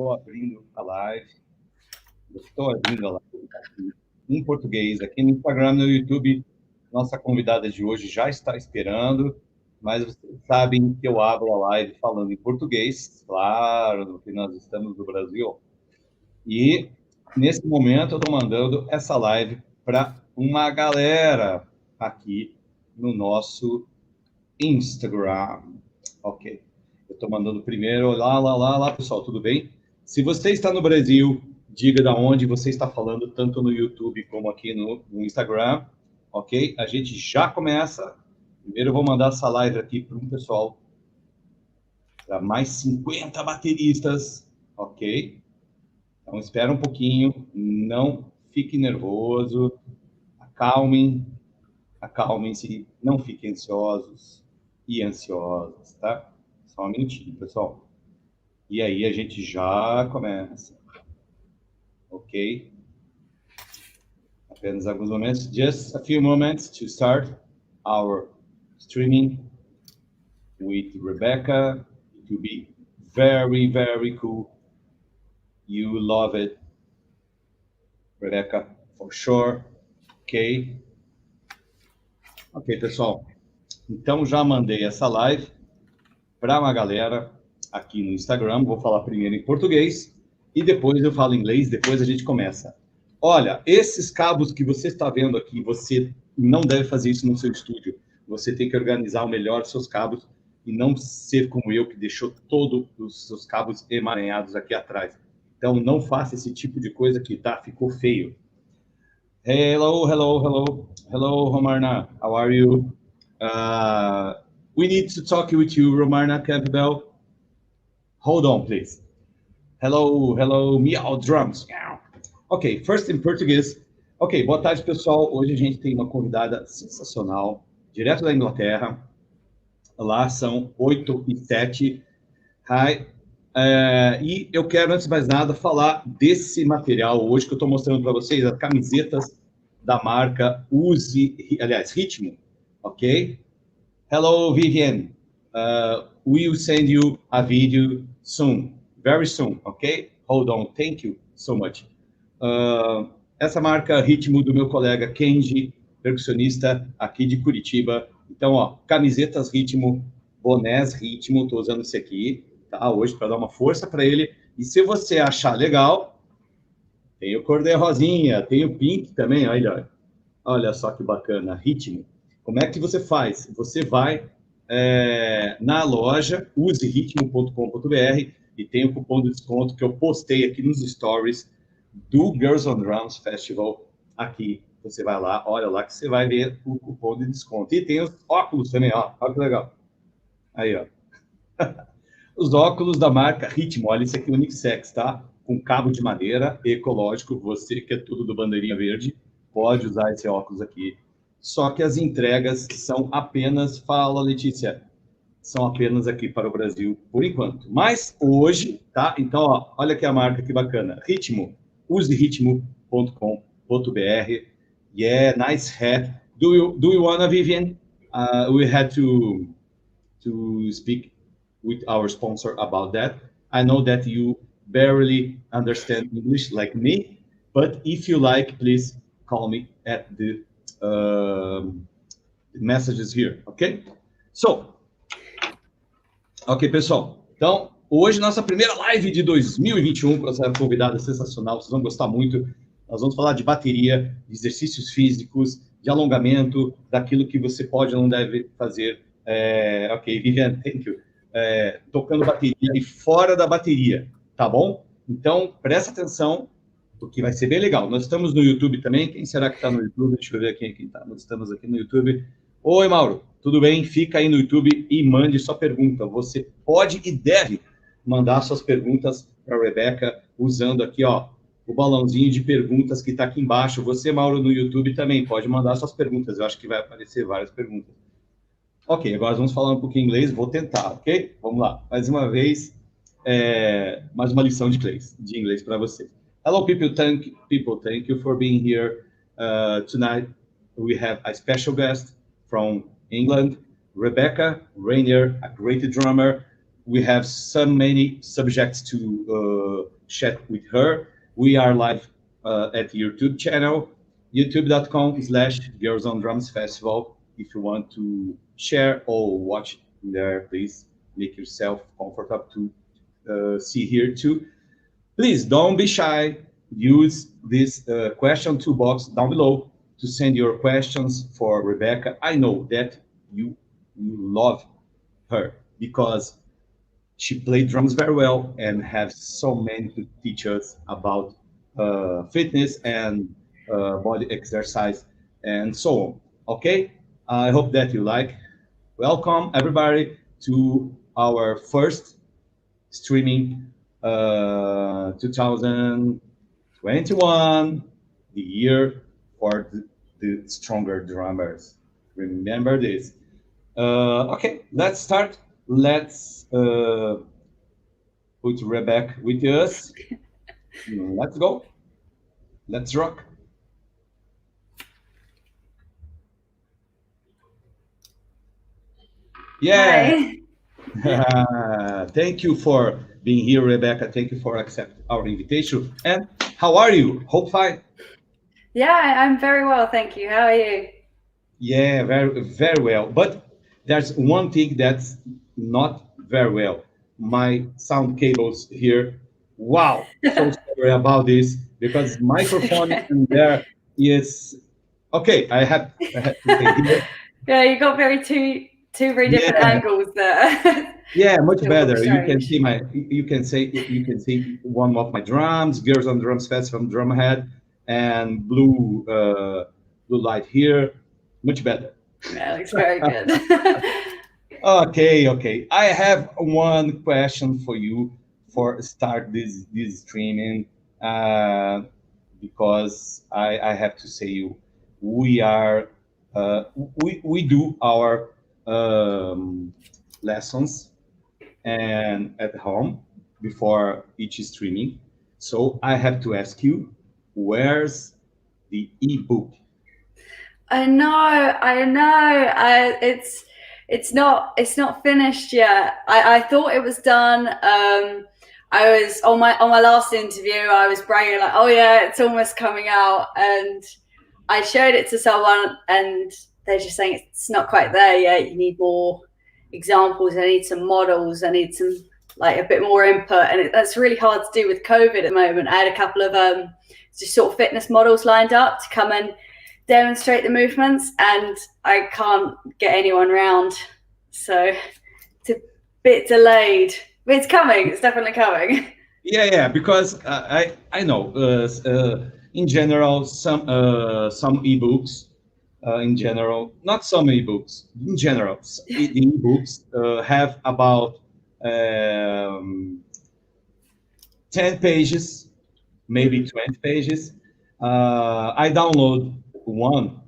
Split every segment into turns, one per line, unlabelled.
estou abrindo a live. Aqui, em português, aqui no Instagram, no YouTube. Nossa convidada de hoje já está esperando, mas vocês sabem que eu abro a live falando em português, claro, que nós estamos no Brasil. E, nesse momento, eu estou mandando essa live para uma galera aqui no nosso Instagram. Ok. Eu estou mandando primeiro. Olá, pessoal, tudo bem? Se você está no Brasil, diga de onde você está falando, tanto no YouTube como aqui no Instagram. Ok? A gente já começa. Primeiro eu vou mandar essa live aqui para um pessoal, para mais 50 bateristas. Ok? Então, espera um pouquinho. Não fique nervoso. Acalmem-se. Não fiquem ansiosos e ansiosas, tá? Só um minutinho, pessoal. E aí a gente já começa. Ok? Apenas alguns momentos. Just a few moments to start our streaming with Rebecca. It will be very, very cool. You will love it, Rebecca, for sure. Ok? Ok, pessoal. Então, já mandei essa live para uma galera aqui no Instagram. Vou falar primeiro em português e depois eu falo em inglês, depois a gente começa. Olha, esses cabos que você está vendo aqui, você não deve fazer isso no seu estúdio. Você tem que organizar melhor os seus cabos e não ser como eu, que deixou todos os seus cabos emaranhados aqui atrás. Então, não faça esse tipo de coisa que tá, ficou feio. Hello, Romarna. How are you? We need to talk with you, Romarna Campbell. Hold on, please. Hello, meow drums. Ok, first in português. Ok, boa tarde, pessoal. Hoje a gente tem uma convidada sensacional, direto da Inglaterra. Lá são 8h07. Hi. E eu quero, antes de mais nada, falar desse material hoje que eu estou mostrando para vocês, as camisetas da marca Ritmo, ok? Hello, Vivian. We'll send you a video soon, very soon, ok? Hold on, thank you so much. Essa marca Ritmo do meu colega Kenji, percussionista aqui de Curitiba. Então, ó, camisetas Ritmo, bonés Ritmo, estou usando esse aqui, tá? Hoje para dar uma força para ele. E se você achar legal, tem o cor de rosinha, tem o pink também, olha só que bacana, Ritmo. Como é que você faz? Você vai na loja, useritmo.com.br e tem o cupom de desconto que eu postei aqui nos stories do Girls on Drums Festival aqui. Você vai lá, olha lá que você vai ver o cupom de desconto. E tem os óculos também, ó. Olha que legal. Aí, ó. Os óculos da marca Ritmo. Olha, esse aqui é unissex, tá? Com cabo de madeira, ecológico. Você que é tudo do bandeirinha verde, pode usar esse óculos aqui. Só que as entregas são apenas... Fala, Letícia. São apenas aqui para o Brasil, por enquanto. Mas hoje, tá? Então, ó, olha aqui a marca, que bacana. Ritmo. useritmo.com.br. Yeah, nice hat. Do you wanna, Vivian? We had to speak with our sponsor about that. I know that you barely understand English like me, but if you like, please call me at the messages here, okay? So, ok, pessoal. Então, hoje, nossa primeira live de 2021 com essa convidada sensacional. Vocês vão gostar muito. Nós vamos falar de bateria, de exercícios físicos, de alongamento, daquilo que você pode ou não deve fazer. Ok, Viviane, thank you. Tocando bateria e fora da bateria, tá bom? Então, presta atenção, porque vai ser bem legal. Nós estamos no YouTube também. Quem será que está no YouTube? Deixa eu ver quem está. Nós estamos aqui no YouTube. Oi, Mauro. Tudo bem? Fica aí no YouTube e mande sua pergunta. Você pode e deve mandar suas perguntas para a Rebecca usando aqui, ó, o balãozinho de perguntas que está aqui embaixo. Você, Mauro, no YouTube também pode mandar suas perguntas. Eu acho que vai aparecer várias perguntas. Ok, agora vamos falar um pouquinho inglês. Vou tentar, ok? Vamos lá. Mais uma vez, mais uma lição de inglês para você. Hello, people. Thank you for being here. Tonight, we have a special guest from England, Rebekah Rayner, a great drummer. We have so many subjects to chat with her. We are live at YouTube channel, youtube.com/Girls on Drums Festival. If you want to share or watch there, please make yourself comfortable to see here too. Please don't be shy. Use this question toolbox down below to send your questions for Rebecca. I know that you love her because she played drums very well and has so many to teach us about fitness and body exercise and so on. Okay, I hope that you like. Welcome everybody to our first streaming 2021, the year for the stronger drummers. Remember this. Okay, let's start. Let's put Rebecca with us. Let's go. Let's rock. Yeah. Thank you for being here, Rebecca. Thank you for accepting our invitation. And how are you? Hope fine.
Yeah, I'm very well, thank you. How are you?
Yeah, very well. But there's one thing that's not very well. My sound cables here. Wow, so sorry about this because microphone in there is okay. I have to say here.
Yeah, you got two very different
Yeah,
angles there.
yeah, much
Still look
better. You can
strange.
see one of my drums, Girls on Drums Festival Drumhead, and blue light here. Much better.
Yeah, looks very good.
Okay. I have one question for you for start this streaming because I have to say you we are we do our lessons and at home before each streaming. So I have to ask you, where's the ebook?
I know, I know. It's not finished yet. I thought it was done. I was on my last interview. I was bragging like, oh yeah, it's almost coming out, and I showed it to someone, and they're just saying it's not quite there yet. You need more examples. I need some models. I need some like a bit more input, and that's really hard to do with COVID at the moment. I had a couple of just sort of fitness models lined up to come and demonstrate the movements, and I can't get anyone round, so it's a bit delayed, but it's coming. It's definitely coming.
Yeah, because I know in general some ebooks in general, not some ebooks in general, the ebooks have about 10 pages, maybe 20 pages. I download one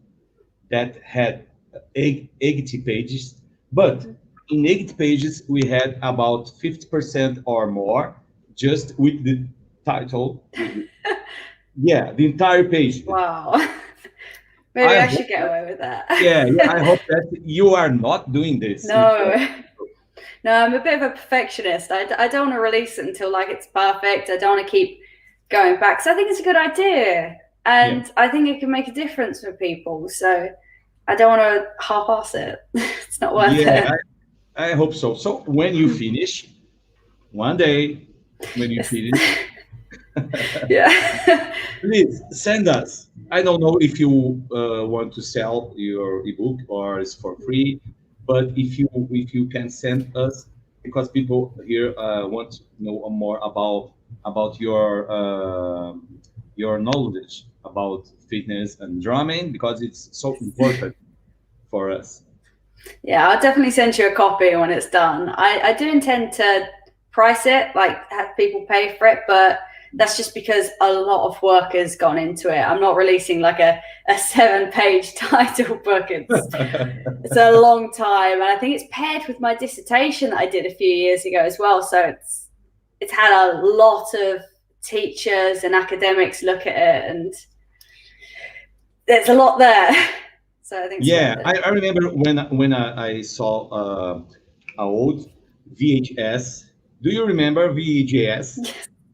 that had 80 pages, but in 80 pages we had about 50% or more just with the title. Yeah, the entire page.
Wow. Maybe I should get away with that.
Yeah, I hope that you are not doing this.
No. No, I'm a bit of a perfectionist. I don't want to release it until like it's perfect. I don't want to keep going back. So I think it's a good idea, and
Yeah.
I think it can make a difference for people. So I don't want to half-ass it. It's not worth
Yeah,
it.
I hope so. So when you finish, one day, when you finish,
Yeah.
please send us. I don't know if you want to sell your ebook or it's for free, but if you can send us, because people here want to know more about your knowledge about fitness and drumming because it's so important for us.
Yeah, I'll definitely send you a copy when it's done. I do intend to price it, like have people pay for it, but that's just because a lot of work has gone into it. I'm not releasing like a 7-page title book. It's a long time, and I think it's paired with my dissertation that I did a few years ago as well. So it's had a lot of teachers and academics look at it, and there's a lot there. So I think
Yeah, I remember when I saw an old VHS. Do you remember VHS?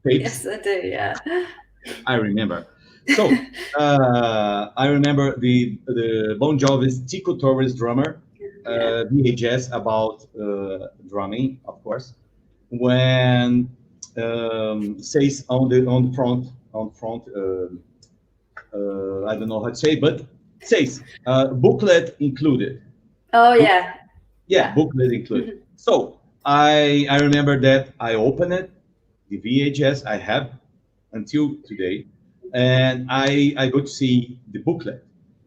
tapes.
Yes, I do. Yeah.
I remember. So I remember the Bon Jovi's Tico Torres drummer, VHS about drumming, of course, when says on the front I don't know how to say, but says booklet included.
Oh yeah.
Yeah, booklet included. So I remember that I opened it, the VHS I have until today, and I got to see the booklet.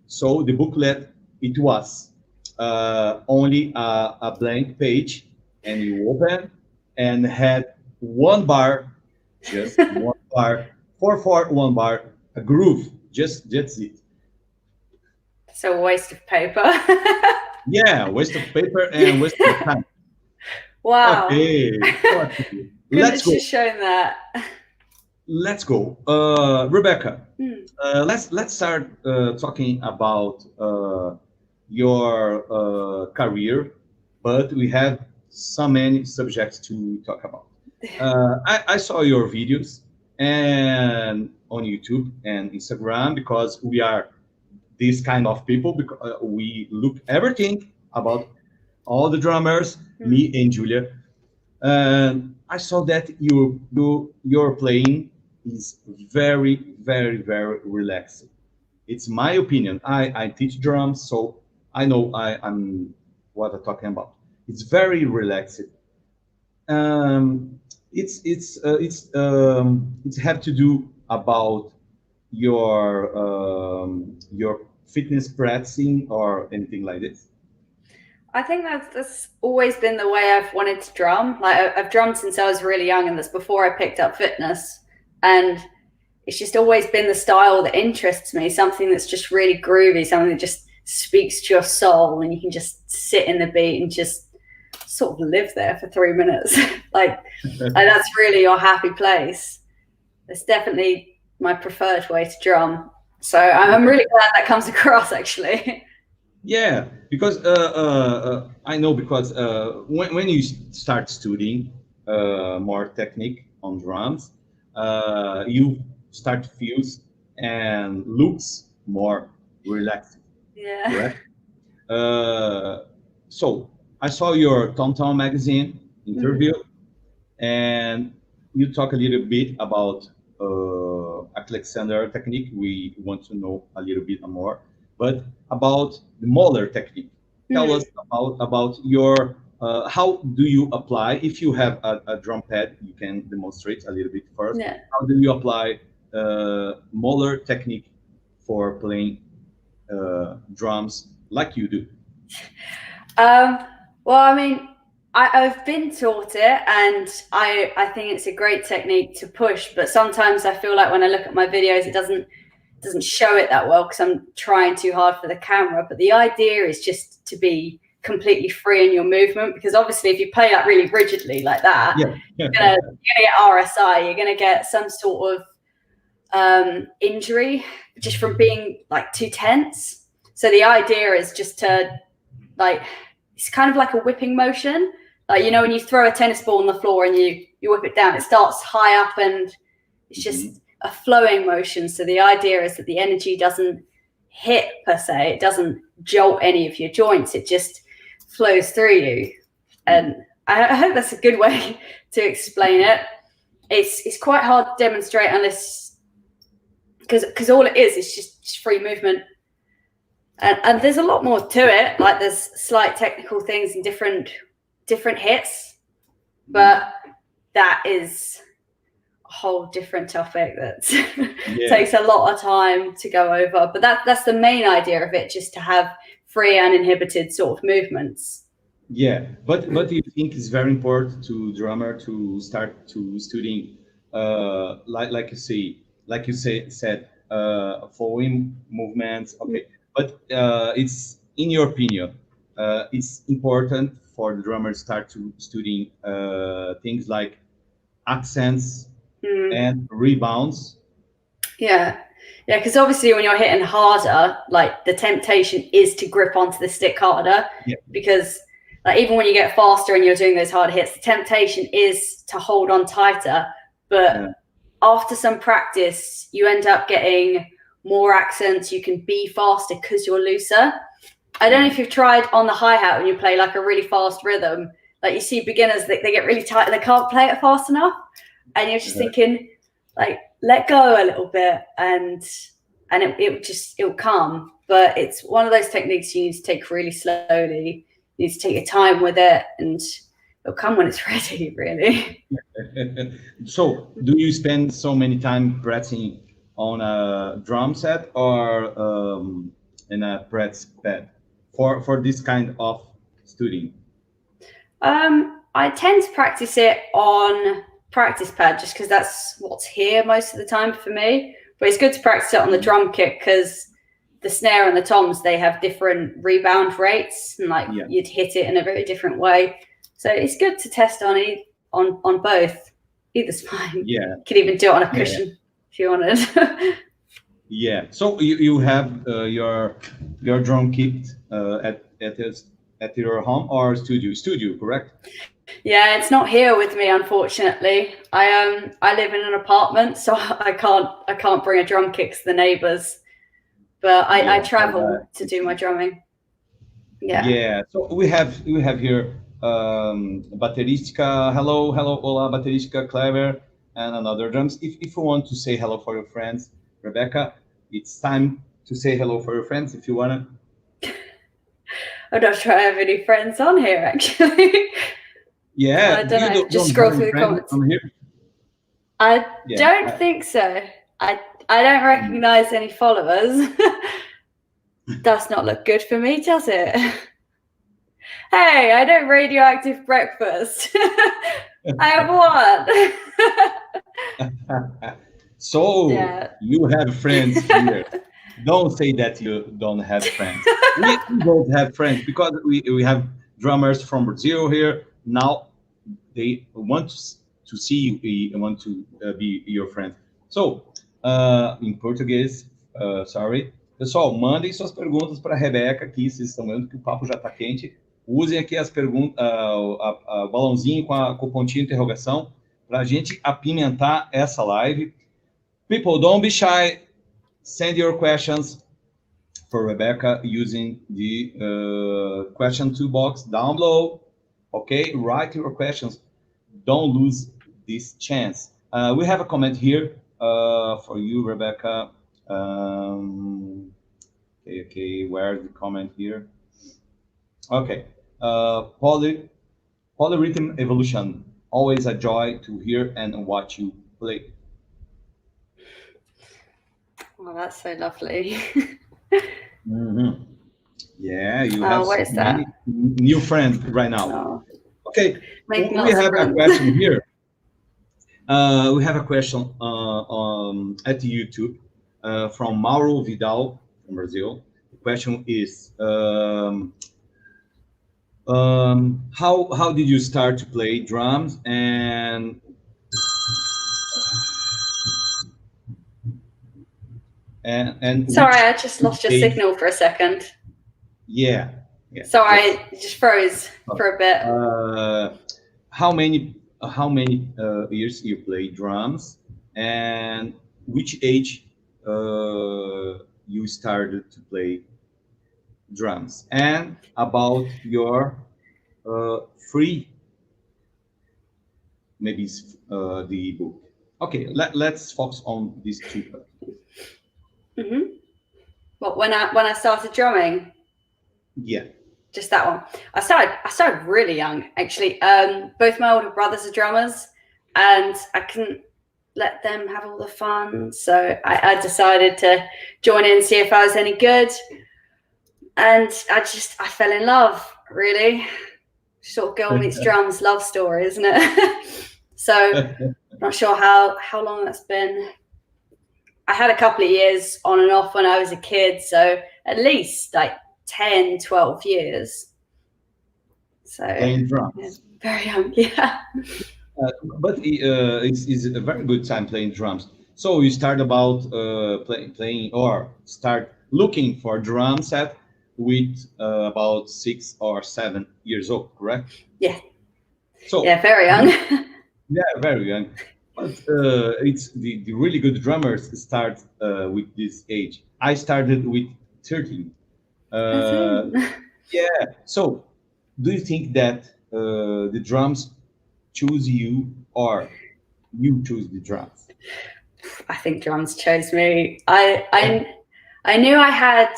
So the booklet, it was only a blank page, and you open and had one bar, just one bar, 4/4, one bar, a groove, just that's it.
It's a waste of paper.
Yeah, waste of paper and waste of time.
Wow.
Okay, let's go.
Just showing that.
Let's go, Rebecca. Let's start talking about your career, but we have so many subjects to talk about. I saw your videos and on YouTube and Instagram because we are these kind of people because we look everything about all the drummers, me and Julia. And I saw that your playing is very, very, very relaxing. It's my opinion. I teach drums, so I know I'm what I'm talking about. It's very relaxing. Um, it's have to do about your fitness practicing or anything like this.
I think that's always been the way I've wanted to drum. Like I've drummed since I was really young, and that's before I picked up fitness. And it's just always been the style that interests me, something that's just really groovy, something that just speaks to your soul, and you can just sit in the beat and just sort of live there for 3 minutes. like that's really your happy place. It's definitely my preferred way to drum. So I'm really glad that comes across, actually.
Yeah, because I know because when you start studying more technique on drums, you start to feel and looks more relaxed.
Yeah.
Correct. So I saw your Tanto magazine interview, and you talk a little bit about Alexander technique. We want to know a little bit more, but about the Moller technique. Tell us about your how do you apply if you have a drum pad? You can demonstrate a little bit first.
Yeah.
How do you apply Moller technique for playing drums like you do?
Well, I mean, I've been taught it, and I think it's a great technique to push. But sometimes I feel like when I look at my videos, it doesn't show it that well because I'm trying too hard for the camera. But the idea is just to be completely free in your movement, because obviously if you play like really rigidly like that, you're gonna get RSI, you're gonna get some sort of injury just from being like too tense. So the idea is just to like, it's kind of like a whipping motion. Like, you know, when you throw a tennis ball on the floor and you whip it down, it starts high up and it's just a flowing motion. So the idea is that the energy doesn't hit per se. It doesn't jolt any of your joints. It just flows through you. And I hope that's a good way to explain it. It's quite hard to demonstrate unless, because all it is just free movement. And there's a lot more to it. Like there's slight technical things and different hits, but that is a whole different topic that takes a lot of time to go over. But that's the main idea of it, just to have free uninhibited sort of movements.
Yeah, but you think it's very important to drummer to start to studying like you said following movements. Okay, but it's in your opinion it's important for the drummer to start to studying things like accents and rebounds.
Yeah, because obviously when you're hitting harder, like the temptation is to grip onto the stick harder, because like even when you get faster and you're doing those hard hits, the temptation is to hold on tighter. But after some practice, you end up getting more accents. You can be faster because you're looser. I don't know if you've tried on the hi-hat when you play like a really fast rhythm. Like you see beginners, they get really tight and they can't play it fast enough. And you're just thinking, like, let go a little bit, and it'll come. But it's one of those techniques you need to take really slowly. You need to take your time with it, and it'll come when it's ready, really.
So, do you spend so many time practicing on a drum set or in a practice pad for this kind of studying?
I tend to practice it on practice pad just because that's what's here most of the time for me. But it's good to practice it on the drum kit because the snare and the toms, they have different rebound rates, and like you'd hit it in a very different way. So it's good to test on both. Either's fine. Yeah, you could even do it on a cushion if you wanted.
Yeah. So you have your drum kit at your home or studio? Studio, correct?
Yeah, it's not here with me, unfortunately. I live in an apartment, so I can't bring a drum kit to the neighbors. But I travel to do my drumming. Yeah.
Yeah. So we have here baterística. Hello, hola, baterística, Clever, and another drums. If you want to say hello for your friends, Rebecca, it's time to say hello for your friends if you wanna.
I'm not sure I have any friends on here, actually.
Yeah,
I don't know. Just scroll through the comments. I don't think so. I don't recognize any followers. Does not look good for me, does it? Hey, I don't radioactive breakfast. I have one.
So you have friends here. Don't say that you don't have friends. We don't have friends because we have drummers from Brazil here. Now they want to see you, they want to be your friend. So, em português, sorry. Pessoal, mandem suas perguntas para a Rebeca aqui, vocês estão vendo que o papo já está quente. Usem aqui as perguntas, o balãozinho com o pontinho de interrogação para a gente apimentar essa live. People, don't be shy. Send your questions for Rebecca using the question toolbox down below. Okay, write your questions. Don't lose this chance. We have a comment here for you, Rebecca. Okay, where's the comment here? Okay, polyrhythm evolution. Always a joy to hear and watch you play.
Oh, that's so lovely.
Yeah, you have
what is that?
New friends right now.
Oh.
Okay, we have a question here. We have a question at YouTube from Mauro Vidal from Brazil. The question is, how did you start to play drums, and
sorry, I just lost your signal for a second.
Yeah.
Sorry, it just froze for a bit.
How many years you play drums, and which age you started to play drums, and about your free, maybe the book. Okay, let's focus on these two.
What, when I started drumming?
Yeah.
Just that one. I started really young, actually. Both my older brothers are drummers, and I couldn't let them have all the fun, so I decided to join in and see if I was any good. And I fell in love, really. Sort of girl meets drums love story, isn't it? So I'm not sure how long that's been. I had a couple of years on and off when I was a kid, so at least like 10, 12 years. So
playing drums.
Yeah, very young, yeah.
But it's a very good time playing drums. So you start about playing or start looking for drum set with about 6 or 7 years old, correct?
Yeah.
So
yeah, very young.
Yeah, very young. But it's the really good drummers start with this age. I started with 13. Uh, yeah. So, do you think that the drums choose you, or you choose the drums?
I think drums chose me. I knew I had.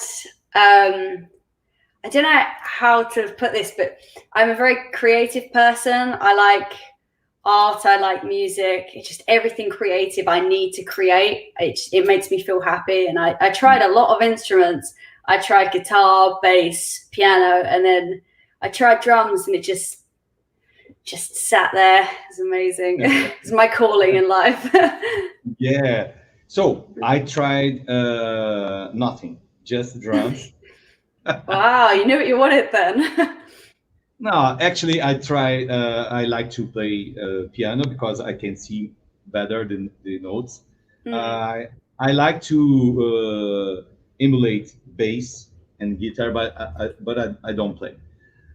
I don't know how to put this, but I'm a very creative person. I like art. I like music. It's just everything creative. I need to create. It makes me feel happy. And I tried a lot of instruments. I tried guitar, bass, piano, and then I tried drums, and it just sat there. It's amazing. It's my calling in life.
Yeah. So I tried nothing, just drums.
Wow, you knew what you wanted then.
No, actually, I try. I like to play piano because I can see better than the notes. I like to emulate bass and guitar, but I don't play.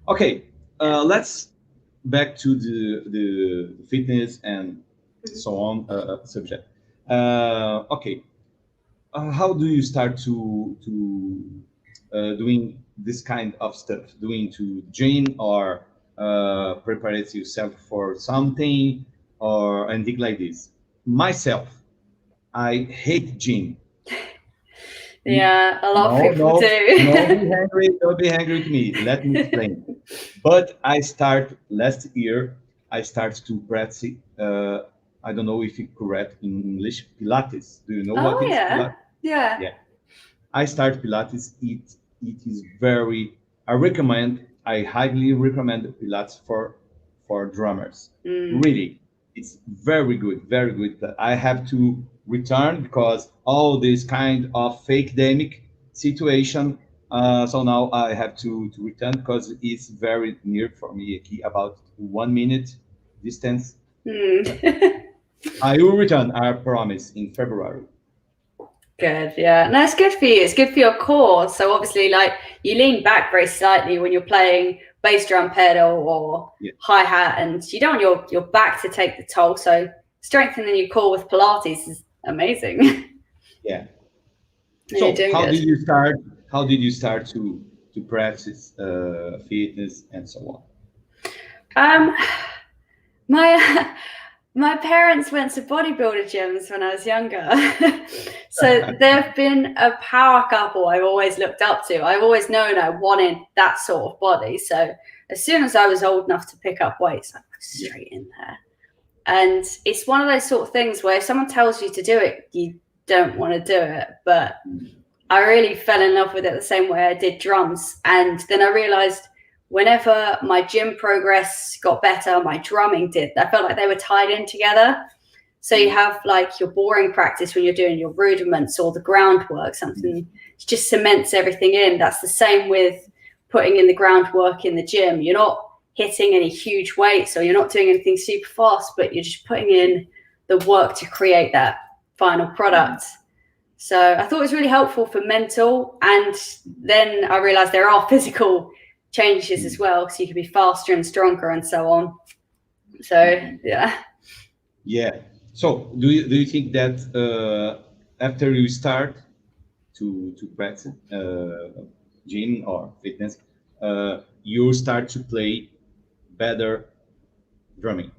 Okay, let's back to the fitness and so on subject. Okay, how do you start to doing this kind of stuff? Doing to gym or prepare yourself for something or anything like this? Myself, I hate gym.
Yeah, a lot of
No,
people
no, no,
do.
be angry, don't be angry with me. Let me explain. But I start last year. I start to practice. I don't know if it's correct in English. Pilates. Do you know what
Oh
is
yeah,
Pilates?
yeah.
Yeah, I start Pilates. It is very. I recommend. I highly recommend Pilates for drummers. Really, it's very good, very good. But I have to return because all this kind of fake demic situation. So now I have to return because it's very near for me, about 1 minute distance. I will return. I promise in February.
Good, yeah. No, it's good for you. It's good for your core. So obviously, like you lean back very slightly when you're playing bass drum pedal or
Yeah.
hi hat, and you don't want your back to take the toll. So strengthening your core with Pilates is amazing.
Yeah.
You're
So
doing
how
good.
did you start? How did you start to practice fitness and so on?
Um, my my parents went to bodybuilder gyms when I was younger, so they've been a power couple I've always looked up to. I've always known I wanted that sort of body. So as soon as I was old enough to pick up weights, I was straight in there. And it's one of those sort of things where if someone tells you to do it, you don't want to do it. But I really fell in love with it the same way I did drums. And then I realized whenever my gym progress got better, my drumming did. I felt like they were tied in together. So you have like your boring practice when you're doing your rudiments or the groundwork, something just cements everything in. That's the same with putting in the groundwork in the gym. You're not hitting any huge weights or you're not doing anything super fast, but you're just putting in the work to create that final product. So I thought it was really helpful for mental. And then I realized there are physical changes as well. So you can be faster and stronger and so on. So, yeah.
Yeah. So do you think that after you start to practice gym or fitness, you start to play better drumming?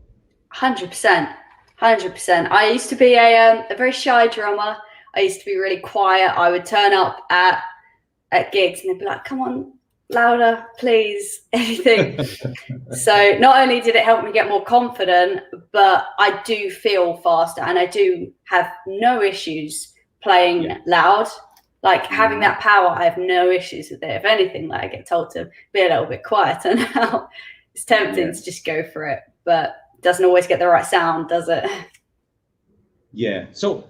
100%. 100%. I used to be a very shy drummer. I used to be really quiet. I would turn up at gigs and they'd be like, come on, louder, please, anything. So not only did it help me get more confident, but I do feel faster and I do have no issues playing loud. Like having that power, I have no issues with it. If anything, like I get told to be a little bit quieter now. It's tempting to just go for it, but it doesn't always get the right sound, does it?
Yeah. So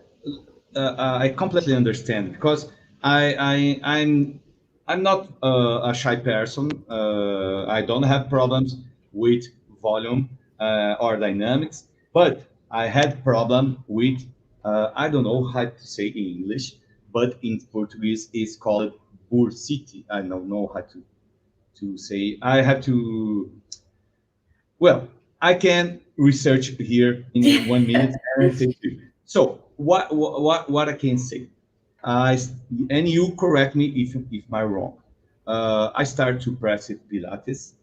I completely understand because I'm not a shy person. I don't have problems with volume or dynamics, but I had problem with I don't know how to say in English, but in Portuguese it's called bursite. I don't know how to say. I have to. Well, I can research here in 1 minute and say to you. So what I can say, and you correct me if I'm wrong. I start to practice Pilates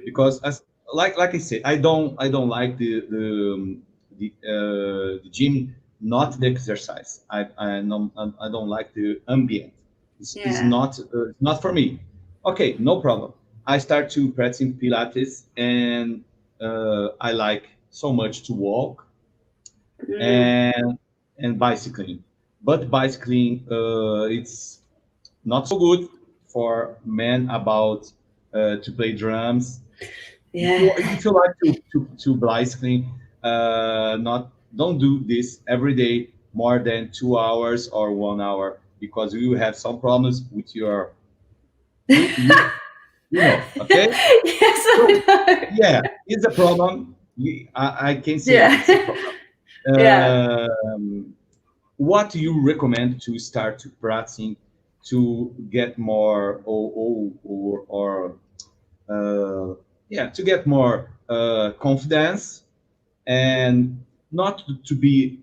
because like I said, I don't like the gym, not the exercise. I don't like the ambient. It's not for me. Okay, no problem. I start to practice Pilates, and I like so much to walk and bicycling. But bicycling, it's not so good for men about to play drums. If you like to bicycling, not don't do this every day more than 2 hours or 1 hour, because you have some problems with your you know, okay?
Yes, I know.
Yeah, it's a problem. I can say it's a problem. What do you recommend to start practicing to get more to get more confidence, and not to be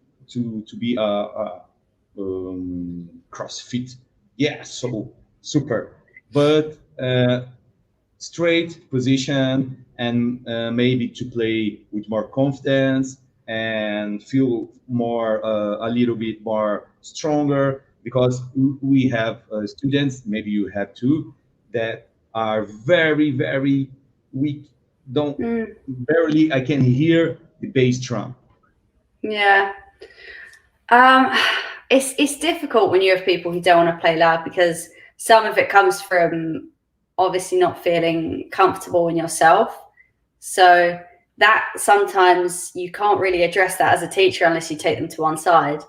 CrossFit, so super, but straight position, and maybe to play with more confidence and feel more a little bit more stronger, because we have students, maybe you have too, that are very very weak. Don't Barely I can hear the bass drum.
Yeah. It's difficult when you have people who don't want to play loud, because some of it comes from obviously not feeling comfortable in yourself. So that sometimes you can't really address that as a teacher unless you take them to one side.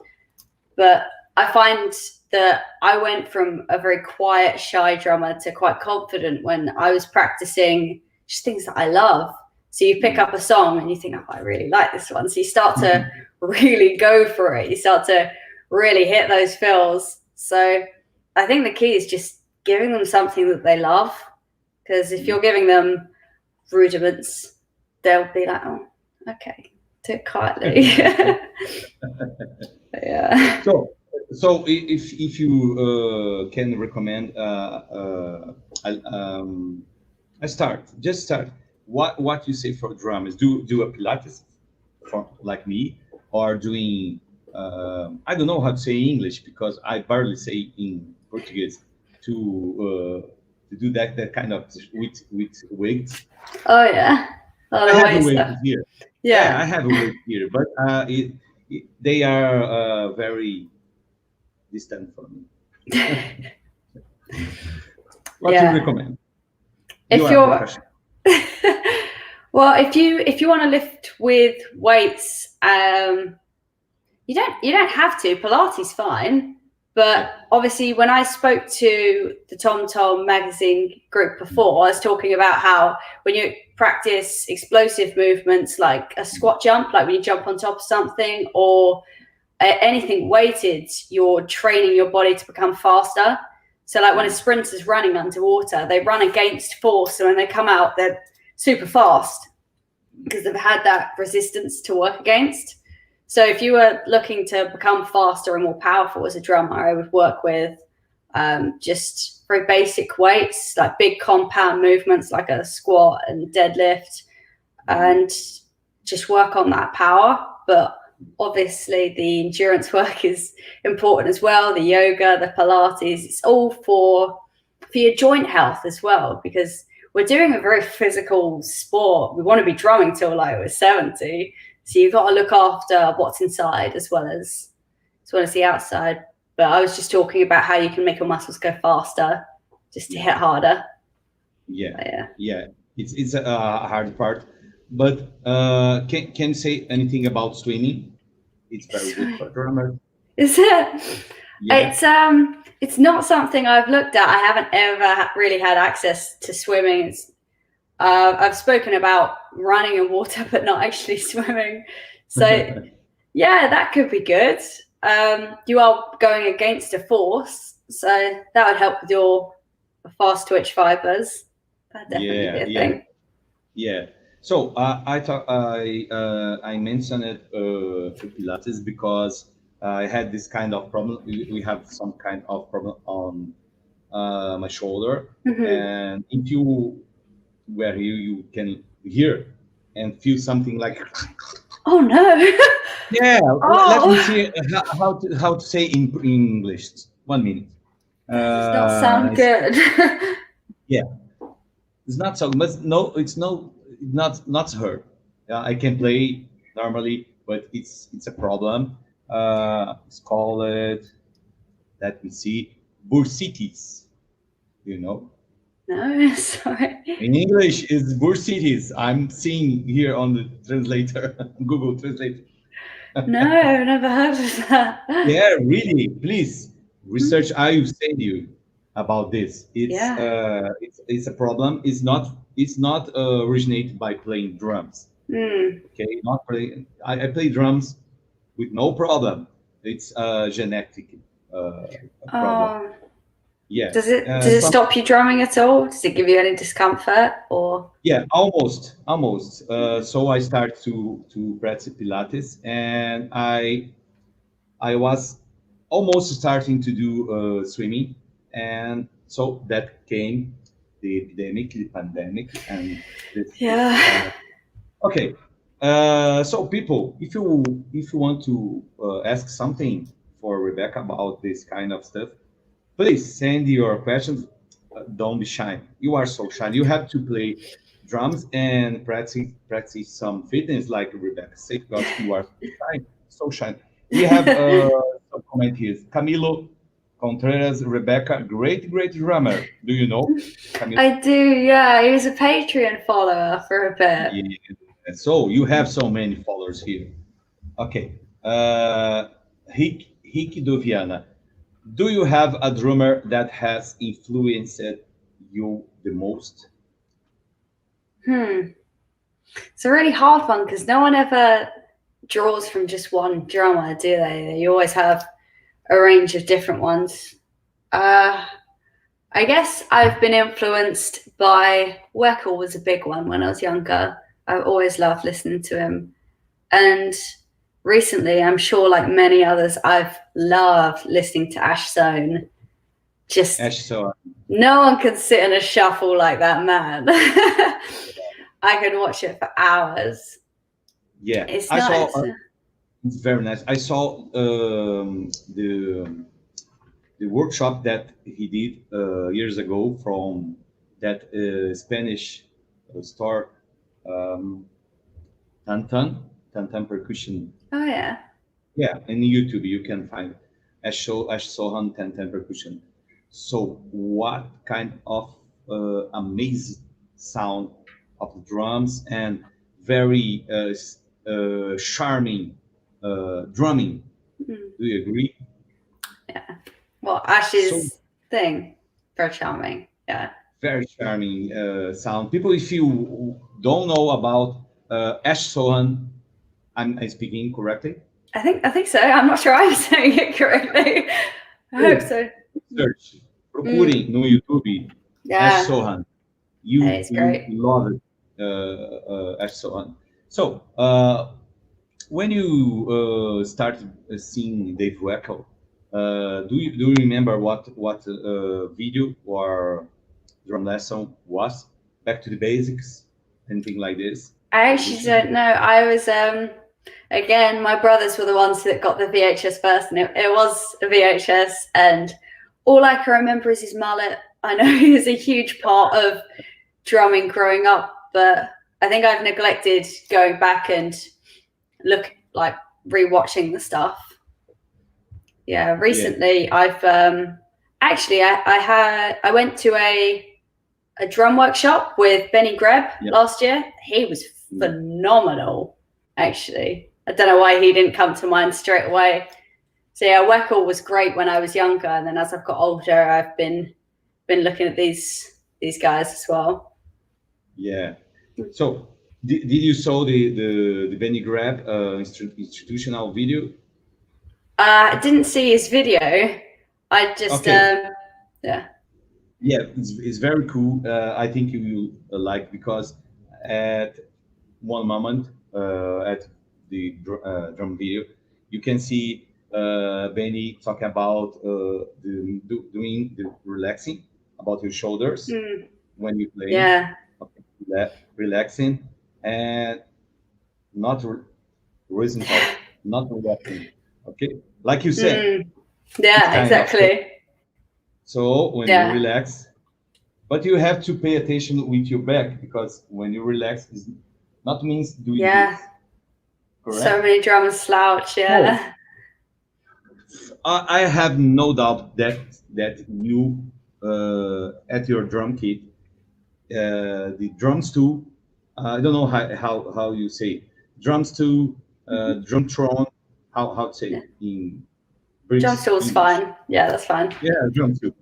But I find that I went from a very quiet, shy drummer to quite confident when I was practicing just things that I love. So you pick up a song and you think, oh, I really like this one. So you start to really go for it. You start to really hit those fills. So I think the key is just giving them something that they love. Because if you're giving them rudiments, they'll be like, oh, okay, do it quietly. Yeah.
So if you can recommend just start. What you say for drummers? Do a Pilates for like me, or doing I don't know how to say English, because I barely say in Portuguese, to do that kind of with weights.
Oh yeah.
I have a weight here.
Yeah,
I have a weight here, but they are very distant from me. What do you recommend?
Well, if you want to lift with weights, you don't have to. Pilates fine, but obviously when I spoke to the Tom magazine group before, I was talking about how when you practice explosive movements like a squat jump, like when you jump on top of something, or anything weighted, you're training your body to become faster. So like when a sprinter's running underwater, they run against force, and when they come out, they're super fast because they've had that resistance to work against. So if you were looking to become faster and more powerful as a drummer, I would work with just very basic weights, like big compound movements like a squat and deadlift, and just work on that power. But obviously the endurance work is important as well. The yoga, the Pilates, it's all for your joint health as well, because we're doing a very physical sport. We want to be drumming till like we're 70. So you've got to look after what's inside as well as the outside. But I was just talking about how you can make your muscles go faster just to hit harder.
Yeah. It's a hard part. But can you say anything about swimming? It's very good for drummers.
Is it? Yeah. It's not something I've looked at. I haven't ever really had access to swimming. I've spoken about running in water, but not actually swimming. So yeah, that could be good. You are going against a force, so that would help with your fast twitch fibers. That'd definitely be a thing.
Yeah. So I thought I mentioned it to Pilates because I had this kind of problem. We have some kind of problem on my shoulder, and if you where you can hear and feel something like
Oh no.
yeah. Let me
Oh,
see how to say in English. 1 minute.
that does not sound good.
Yeah, it's not so, but no, it's no, not hurt. I can play normally, but it's a problem. It's called let me see, bursitis. You know,
No, sorry.
in English is bursitis. I'm seeing here on the translator, Google Translator.
No, I've never heard of that.
Yeah, really. Please research. I will send you about this.
Yeah.
It's a problem. It's not originated by playing drums. Okay, not play. I play drums with no problem. It's a genetic problem.
Oh,
Yeah.
does it
Some,
stop you drumming at all? Does it give you any discomfort or?
yeah, almost. So I start to practice Pilates, and I was almost starting to do swimming, and so that came the epidemic, the pandemic, and this kind
Yeah.
of okay. So people, if you want to ask something for Rebecca about this kind of stuff, please send your questions. Don't be shy. You are so shy. You have to play drums and practice some fitness, like Rebecca said, because you are so shy. So shy. We have some comment here. Camilo Contreras, Rebecca, great drummer. Do you know Camilo?
I do, yeah. He was a Patreon follower for a bit.
Yeah. So you have so many followers here. Okay. Rick Doviana. Do you have a drummer that has influenced you the most?
It's a really hard one because no one ever draws from just one drummer, do they? You always have a range of different ones. I guess I've been influenced by Weckl was a big one when I was younger. I've always loved listening to him. And recently, I'm sure like many others, I've loved listening to Ash Zone. Just
So
no one can sit in a shuffle like that man. I can watch it for hours.
yeah,
It's
I
nice.
saw. It's very nice. I saw the workshop that he did years ago from that Spanish store, Tantan percussion.
Oh yeah.
Yeah, in YouTube you can find Ash Sohan Tantan percussion. So what kind of amazing sound of the drums and very charming drumming. Do you agree?
Yeah. Well, Ash's
So
thing, very charming. Yeah.
very charming sound. People, if you don't know about Ash Sohan, I'm speaking correctly.
I think so. I'm not sure I'm saying it correctly. I hope so.
Search, procurem no YouTube Ash
Yeah.
Sohan.
That is
You
great.
love it, Ash Sohan. So when you started seeing Dave Weckl, do you remember what video or drum lesson was? Back to the basics, anything like this?
I actually don't know. I was again, my brothers were the ones that got the VHS first, and it was a VHS, and all I can remember is his mullet. I know he was a huge part of drumming growing up, but I think I've neglected going back and rewatching the stuff. Yeah, recently I've actually I went to a drum workshop with Benny Greb last year. He was phenomenal, actually. I don't know why he didn't come to mind straight away. So yeah, Weckl was great when I was younger, and then as I've got older, I've been looking at these guys as well.
Yeah. So did you saw the Benny Greb institutional video?
I didn't see his video. I just yeah.
Yeah, it's very cool. I think you will like because at one moment at the drum video, you can see Benny talking about doing the relaxing about your shoulders when you play.
Yeah.
Okay, relaxing and not raising up, not relaxing. Okay, like you said, this
Yeah,
kind of stuff.
exactly.
So when you
Yeah.
relax, but you have to pay attention with your back, because when you relax, is not means doing this. Correct?
So many drummers slouch. Yeah.
I have no doubt that you at your drum kit, the drums too. I don't know how you say drums too, drum throne. How to say in British
Drum tool's
English.
fine. Yeah, that's fine.
Yeah, drum too.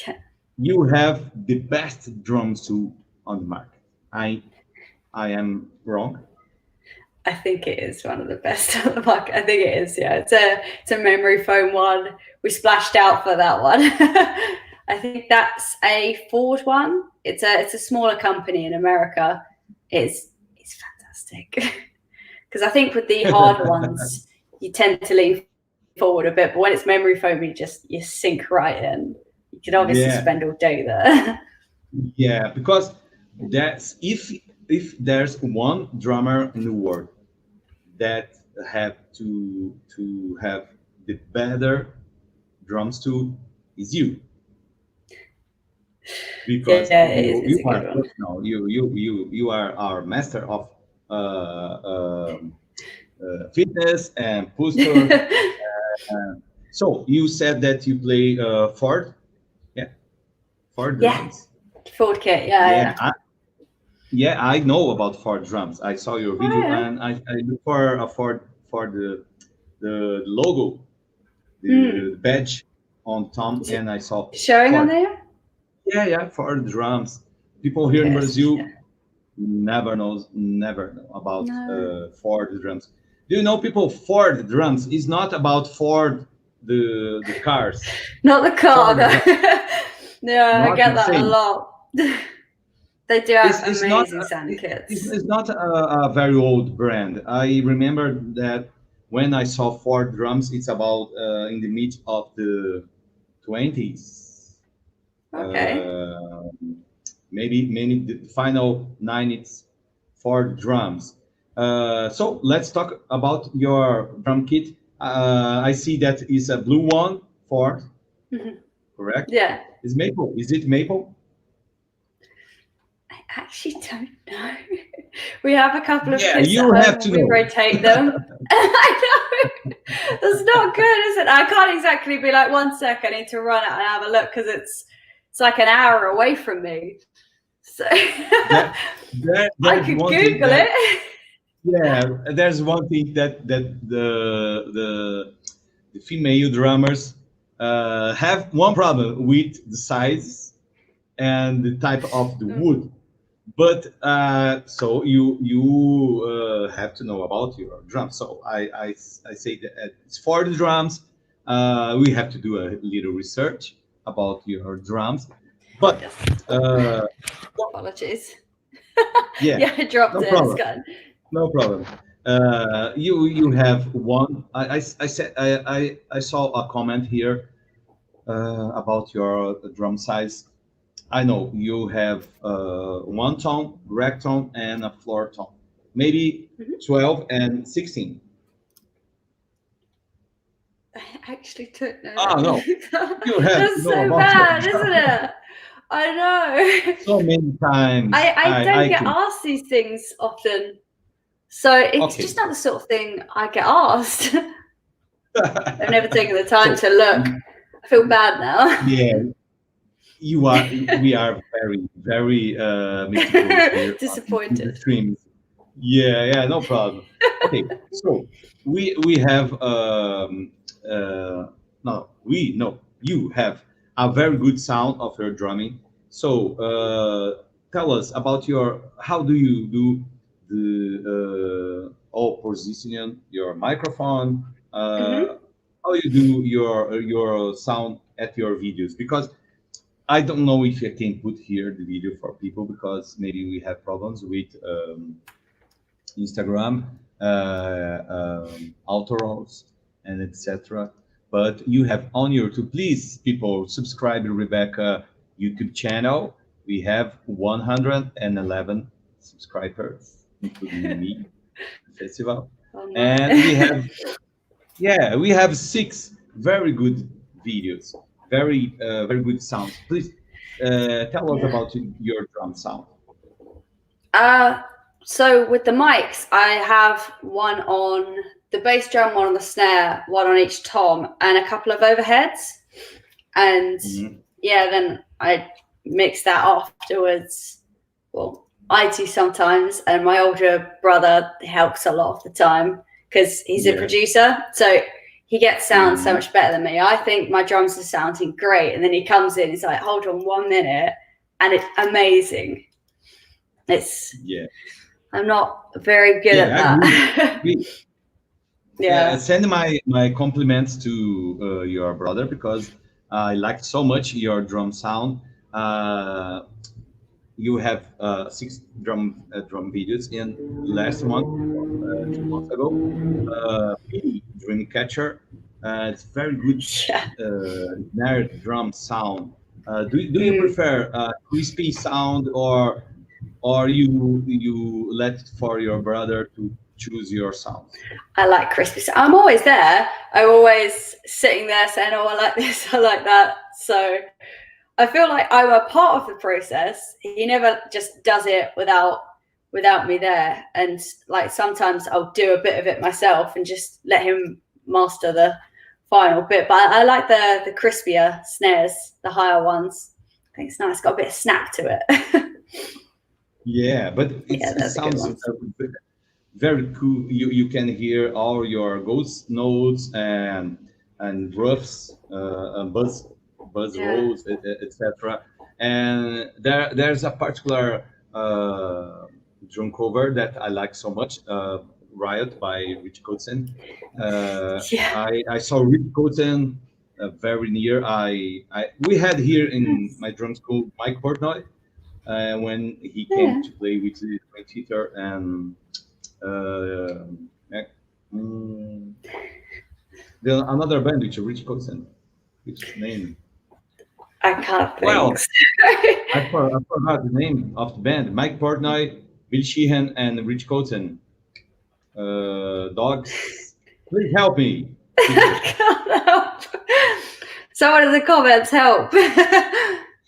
Yeah.
You have the best drums too on the market. I am wrong.
I think it is one of the best on the market. I think it is. Yeah, it's a memory foam one. We splashed out for that one. I think that's a Ford one. It's a smaller company in America. It's fantastic, because I think with the harder ones you tend to lean forward a bit, but when it's memory foam, you sink right in. You could obviously spend all day there.
Yeah, because that's if there's one drummer in the world that have to have the better drums too, is you. Because you are our master of fitness and posture. So you said that you play Ford, Ford drums.
Ford kit,
I know about Ford drums. I saw your video and I look for a Ford for the logo, the badge on Tom, and I saw
showing
Ford.
on there.
Yeah, Ford drums. People here in Brazil never know about Ford drums. Do you know, people, Ford drums is not about Ford the cars.
Not the car. No, I get that a lot. They do have amazing sounding kits.
It's not a very old brand. I remember that when I saw Ford drums, it's about in the mid of the 20s.
Okay.
Maybe the final 90s Ford drums. So let's talk about your drum kit. I see that is a blue one, Ford. Correct?
Yeah.
Is maple? Is it maple?
I actually don't know. We have a couple of kits
you
at
have
home.
to
We
know.
rotate them. I know. That's not good, is it? I can't exactly be like, 1 sec, I need to run out and have a look, because it's like an hour away from me. So I could Google it.
Yeah, there's one thing that the female drummers have one problem with the size and the type of the wood. But so you have to know about your drums. So I say that it's for the drums. We have to do a little research about your drums. But
apologies.
Yeah,
I dropped
no
it.
problem.
It's gone.
No problem. You have one. I said I saw a comment here about your drum size. I know you have one tone, rag tone, and a floor tone. Maybe 12 and 16.
I actually don't know.
Oh no, you have
That's so bad, isn't it? I know.
So many times.
I don't get asked these things often, so it's just not the sort of thing I get asked. I've never taken the time to look. I feel bad now.
Yeah. We are very, very
disappointed.
Yeah, no problem. Okay, so we have you have a very good sound of your drumming. So tell us about how do you do the all positioning your microphone? How you do your sound at your videos? Because I don't know if I can put here the video for people, because maybe we have problems with Instagram, autorals, and etc. But you have on YouTube, please, people, subscribe to Rebecca YouTube channel. We have 111 subscribers, including me, festival,
Oh, no.
and we have 6 very good videos, very good sounds. Please tell us about your drum sound.
So with the mics, I have one on the bass drum, one on the snare, one on each tom, and a couple of overheads. And then I mix that afterwards. Well, I do sometimes, and my older brother helps a lot of the time because he's a producer. So he gets sound so much better than me. I think my drums are sounding great. And then he comes in, he's like, hold on 1 minute. And it's amazing. I'm not very good at that.
Send my compliments to your brother, because I liked so much your drum sound. You have 6 drum videos in last month, 2 months ago. Dreamcatcher, it's very good snare drum sound. Do you prefer crispy sound, or you let it for your brother to choose your sounds?
I like crispy sound. I'm always there. I'm always sitting there saying, oh, I like this, I like that. So I feel like I'm a part of the process. He never just does it without me there. And like sometimes I'll do a bit of it myself and just let him master the final bit. But I like the crispier snares, the higher ones. I think it's nice. Got a bit of snap to it.
Yeah, but it sounds very cool. You can hear all your ghost notes and roughs, buzz rolls, etc. And there's a particular drum cover that I like so much, Riot by Rich Kotzen. I saw Rich Kotzen very near. We had here in my drum school Mike Portnoy when he came to play with my teacher, and another band with Rich Kotzen. Which name?
I can't think.
Well, I forgot the name of the band. Mike Portnoy, Bill Sheehan, and Rich Kotzen. Dogs, please help me.
I can't help. Someone in the comments, help.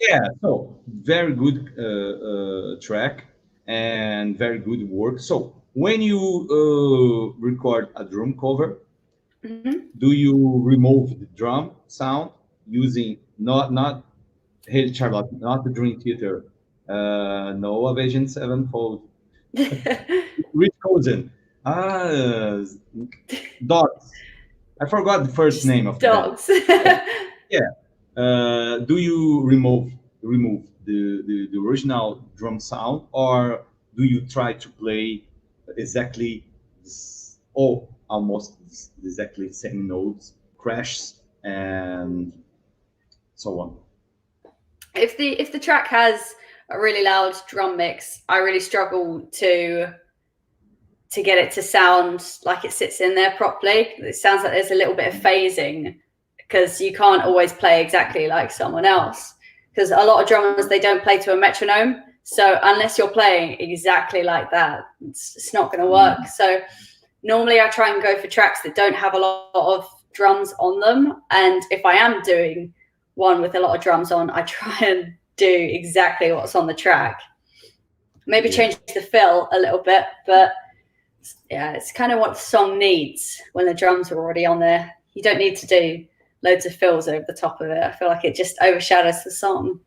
Yeah, so very good track and very good work. So when you record a drum cover, do you remove the drum sound using not Hey Charlotte, not the Dream Theater, Noah Vision Sevenfold, Rich Kozen, Dogs. I forgot the first name of
Dogs.
Do you remove the original drum sound, or do you try to play exactly almost exactly the same notes, crashes, and so on?
If the track has a really loud drum mix, I really struggle to get it to sound like it sits in there properly. It sounds like there's a little bit of phasing, because you can't always play exactly like someone else, because a lot of drummers, they don't play to a metronome. So unless you're playing exactly like that, it's not going to work. So normally I try and go for tracks that don't have a lot of drums on them. And if I am doing one with a lot of drums on, I try and do exactly what's on the track. Maybe change the fill a little bit, but yeah, it's kind of what the song needs when the drums are already on there. You don't need to do loads of fills over the top of it. I feel like it just overshadows the song.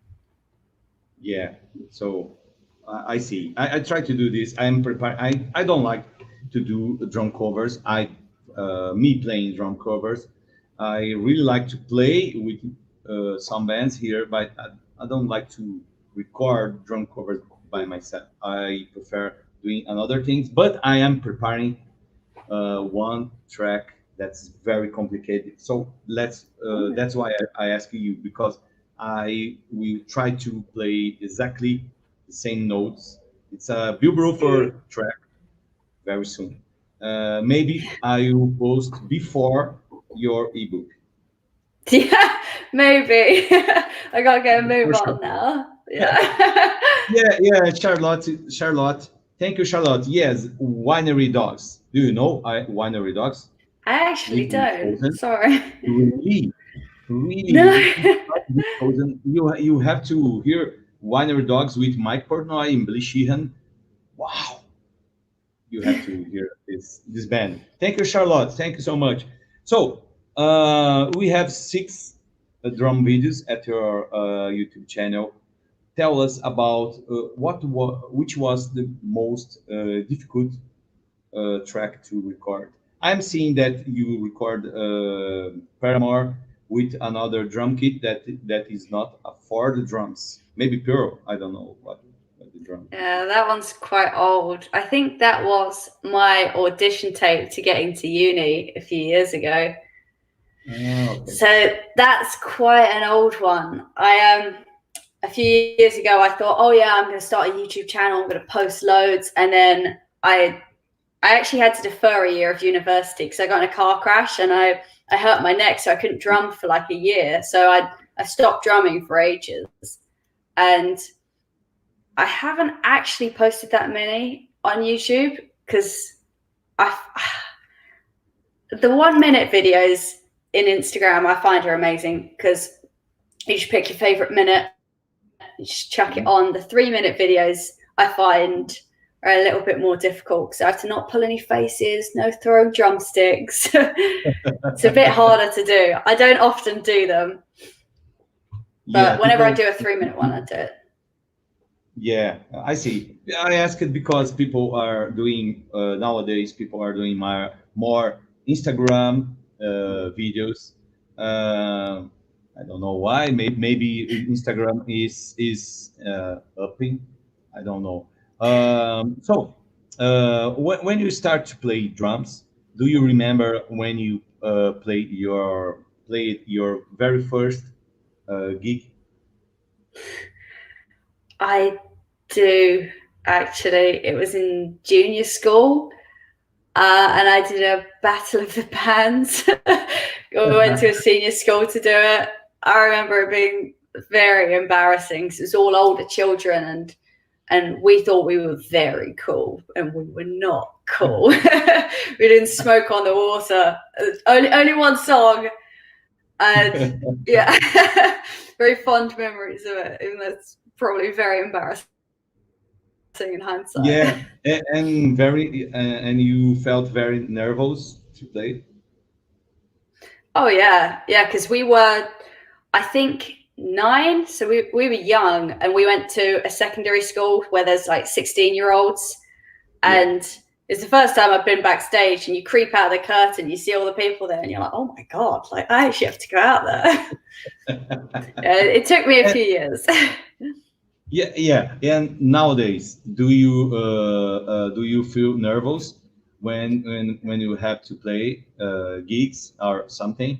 Yeah, so I see. I try to do this. I'm prepared. I don't like to do drum covers. Me playing drum covers. I really like to play with some bands here, but I don't like to record drum covers by myself. I prefer doing other things, but I am preparing one track that's very complicated. So that's why I ask you, because I will try to play exactly the same notes. It's a Bill Bruford track, very soon. Maybe I will post before your ebook.
Yeah, maybe. I gotta go and move
For
on
sure.
now. Yeah.
Yeah, Charlotte. Thank you, Charlotte. Yes, winery dogs. Do you know winery dogs?
I actually
Living
don't.
frozen.
Sorry.
Really, really,
No.
living frozen. You have to hear winery dogs with Mike Portnoy and Billy Sheehan. Wow, you have to hear this band. Thank you, Charlotte. Thank you so much. So we have 6 drum videos at your YouTube channel. Tell us about which was the most difficult track to record. I'm seeing that you record Paramore with another drum kit that is not for the drums. Maybe Pearl. I don't know what the drum.
Yeah, that one's quite old. I think that was my audition tape to get into uni a few years ago.
Okay.
So that's quite an old one. A few years ago I thought, oh yeah, I'm going to start a YouTube channel. I'm going to post loads, and then I actually had to defer a year of university because I got in a car crash and I hurt my neck, so I couldn't drum for like a year. So I stopped drumming for ages, and I haven't actually posted that many on YouTube because the 1 minute videos in Instagram I find are amazing because you just pick your favorite minute, you just chuck it on. The 3 minute videos I find are a little bit more difficult because I have to not pull any faces, no throw drumsticks. It's a bit harder to do. I don't often do them, but whenever I do a 3 minute one, I do it.
Yeah, I see. I ask it because people are doing nowadays. People are doing more Instagram videos. I don't know why. Maybe Instagram is upping. I don't know. So when you start to play drums, do you remember when you played your very first gig?
I do actually. It was in junior school, and I did a battle of the bands. We went to a senior school to do it. I remember it being very embarrassing because it was all older children, and we thought we were very cool, and we were not cool. We didn't smoke on the water. Only one song, and yeah, very fond memories of it, even though it's probably very embarrassing in hindsight.
Yeah, and you felt very nervous to play.
Oh yeah, because we were, I think, 9, so we were young, and we went to a secondary school where there's like 16-year-olds, and it's the first time I've been backstage, and you creep out of the curtain, you see all the people there, and you're like, oh my god, like I actually have to go out there. It took me a few years.
Yeah. And nowadays, do you feel nervous when you have to play gigs or something?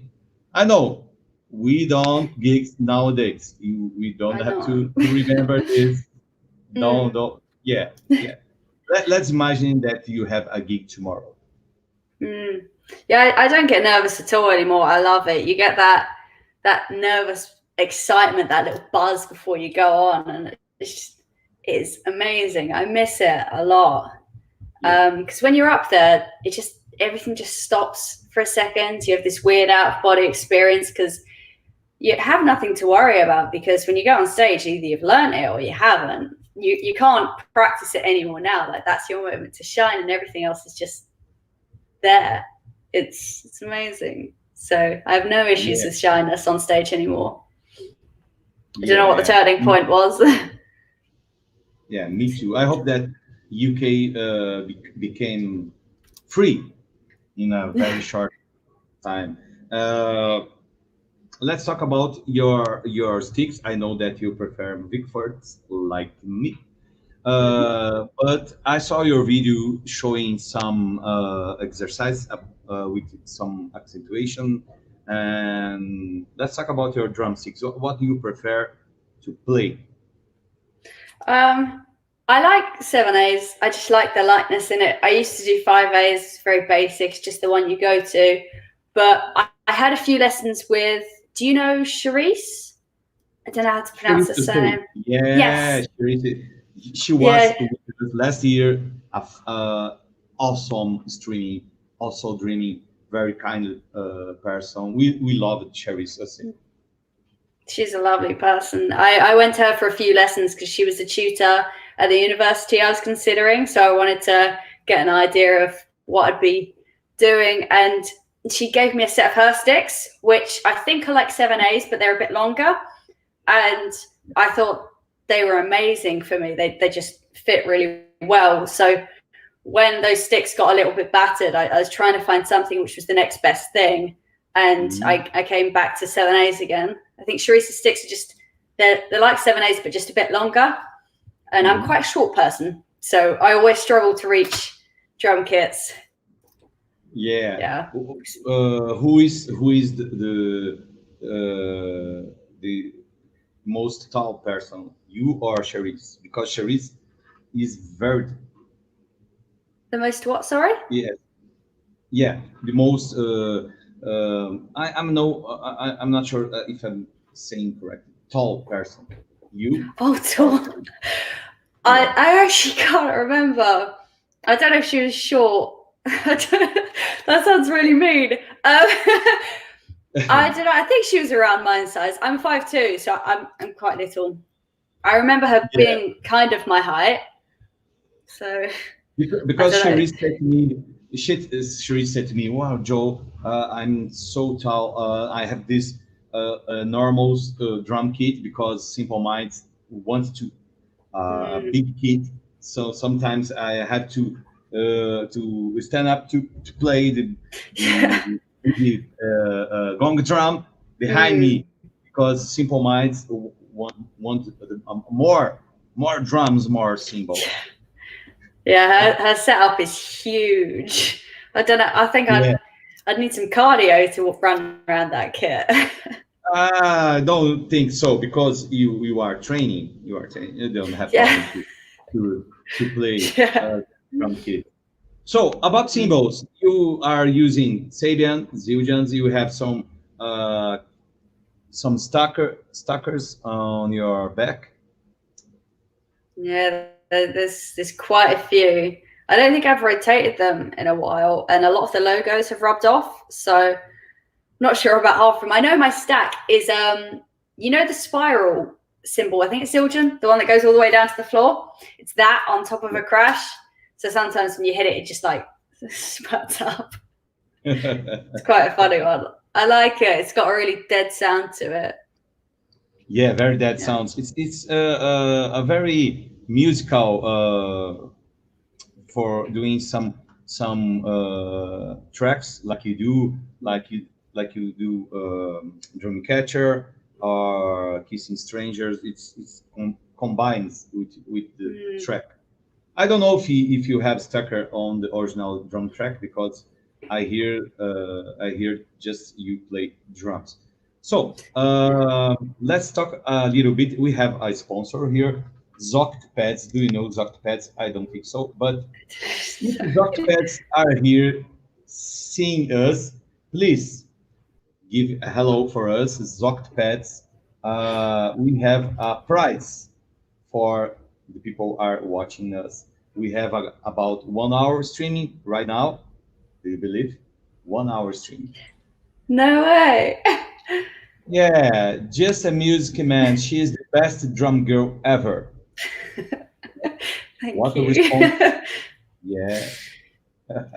I know we don't gigs nowadays. We don't have to remember this. Don't. Yeah. Let's imagine that you have a gig tomorrow.
Yeah, I don't get nervous at all anymore. I love it. You get that nervous excitement, that little buzz before you go on, and it's amazing. I miss it a lot because when you're up there, everything just stops for a second. You have this weird out of body experience because you have nothing to worry about, because when you go on stage, either you've learned it or you haven't. You can't practice it anymore now. Like, that's your moment to shine, and everything else is just there. It's amazing. So I have no issues with shyness on stage anymore. I don't know what the turning point was.
Yeah, me too. I hope that UK became free in a very short time. Let's talk about your sticks. I know that you prefer Vickfords like me. But I saw your video showing some exercise with some accentuation. And let's talk about your drumsticks. What do you prefer to play?
I I like 7As. I just like the lightness in it. I used to do 5As, very basic, just the one you go to. But I had a few lessons with, do you know Charisse? I don't know how to pronounce her surname.
Yeah,
Yes.
She was with us last year. Awesome streaming, also dreaming, very kind person. We love Charisse.
She's a lovely person. I went to her for a few lessons because she was a tutor at the university I was considering. So I wanted to get an idea of what I'd be doing. And she gave me a set of her sticks, which I think are like 7As, but they're a bit longer. And I thought they were amazing for me. They just fit really well. So when those sticks got a little bit battered, I was trying to find something which was the next best thing. And I came back to 7As again. I think Charissa's sticks are just, they're like 7As, but just a bit longer. And I'm quite a short person, so I always struggle to reach drum kits.
Yeah. Who is the most tall person? You or Charisse? Because Charisse is very.
The most what? Sorry.
Yeah. The most. I'm not sure if I'm saying correctly. Tall person. You?
Oh, tall. I actually can't remember. I don't know if she was short. That sounds really mean. I don't know. I think she was around my size. I'm 5'2", so I'm quite little. I remember her being kind of my height. So
because Charisse said to me, "Wow, Joe, I'm so tall. I have this normal drum kit because Simple Minds wants to a big kit. So sometimes I had to stand up to play the gong drum behind me because Simple Minds want more drums, more cymbals."
Yeah, her setup is huge. I don't know. I think I'd need some cardio to run around that kit.
I don't think so because you are training. You are training. You don't have time to play drum kit. So about cymbals, you are using Sabian, Zildjians. You have some stackers on your back.
Yeah, there's quite a few. I don't think I've rotated them in a while, and a lot of the logos have rubbed off. So not sure about half of them. I know my stack is you know the spiral cymbal. I think it's Zildjian, the one that goes all the way down to the floor. It's that on top of a crash. So sometimes when you hit it, it just like spats up. It's quite a funny one. I like it. It's got a really dead sound to it.
Yeah, very dead sounds. It's a very musical for doing some tracks like you do Drum Catcher or Kissing Strangers. It's combines with the track. I don't know if you have stacker on the original drum track because I hear just you play drums. So let's talk a little bit. We have a sponsor here, Zoct Pads. Do you know Zoct Pads? I don't think so, but if Zoct Pads are here seeing us, please give a hello for us, Zoct Pads. We have a prize for the people are watching us. We have about 1 hour streaming right now. Do you believe? 1 hour streaming.
No way.
Yeah, just a music man. She is the best drum girl ever.
Thank
what
you.
A response. Yeah.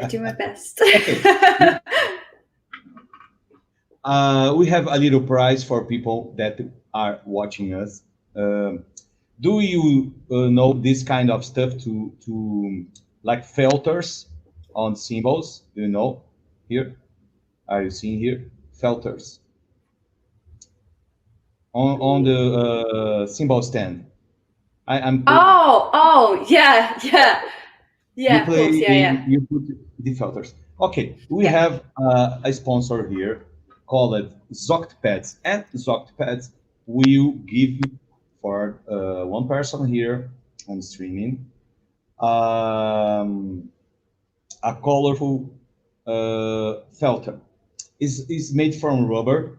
I do my best.
Okay. We have a little prize for people that are watching us. Do you know this kind of stuff to like filters on cymbals? Do you know here? Are you seeing here? Filters on the cymbal stand. I'm.
Yeah.
You play.
Of course, yeah.
You put the filters. Okay, we have a sponsor here called Zoct Pads, and Zoct Pads will give you for one person here on streaming. A colorful filter is made from rubber.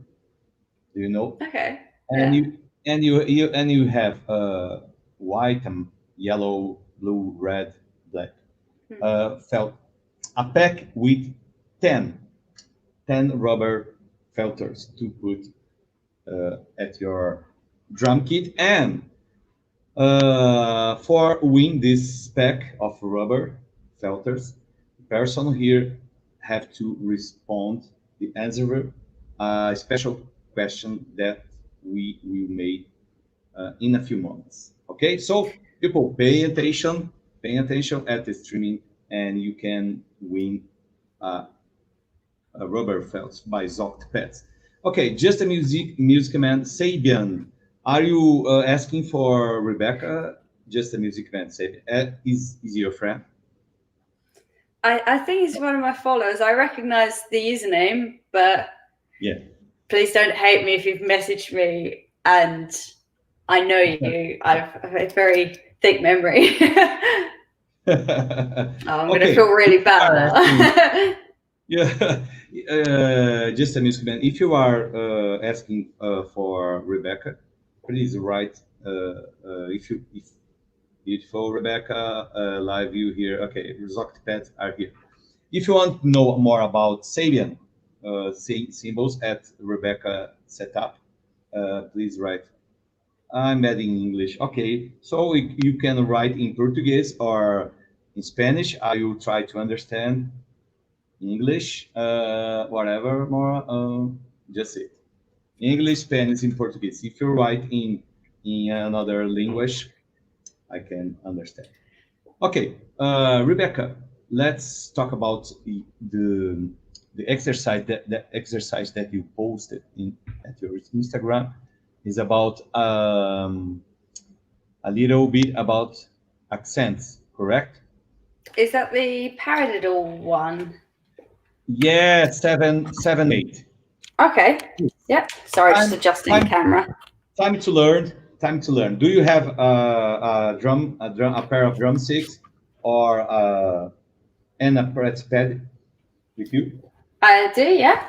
Do you know?
Okay.
And
Yeah.
you have white and yellow, blue, red, black felt. A pack with 10 rubber filters to put at your drum kit. And for win this pack of rubber filters, the person here have to respond the answer a special question that we will make in a few moments. Okay, so people pay attention at the streaming, and you can win rubber felts by Zoct Pets. Okay, just a music man, Sabian. Are you asking for Rebecca? Just a music man, Sabian. Is your friend?
I think he's one of my followers. I recognize the username, but
yeah,
please don't hate me if you've messaged me and I know you. I've a very thick memory. I'm going to feel really bad now.
Yeah, just a music man. If you are asking for Rebecca, please write. If beautiful Rebecca, live view here. Okay, Zoct Pets are here. If you want to know more about Sabian symbols at Rebecca setup, please write. I'm adding English. Okay, so you can write in Portuguese or in Spanish. I will try to understand English, whatever more. Just it. English, Spanish, in Portuguese. If you write in another language, I can understand. Okay, Rebecca, let's talk about the exercise that you posted at your Instagram. Is about a little bit about accents, correct?
Is that the paradiddle one?
Yeah, 7, 8.
Okay. Yep. Sorry, just adjusting the camera.
Time to learn. Do you have a pair of drumsticks or and a press pad with you?
I do, yeah.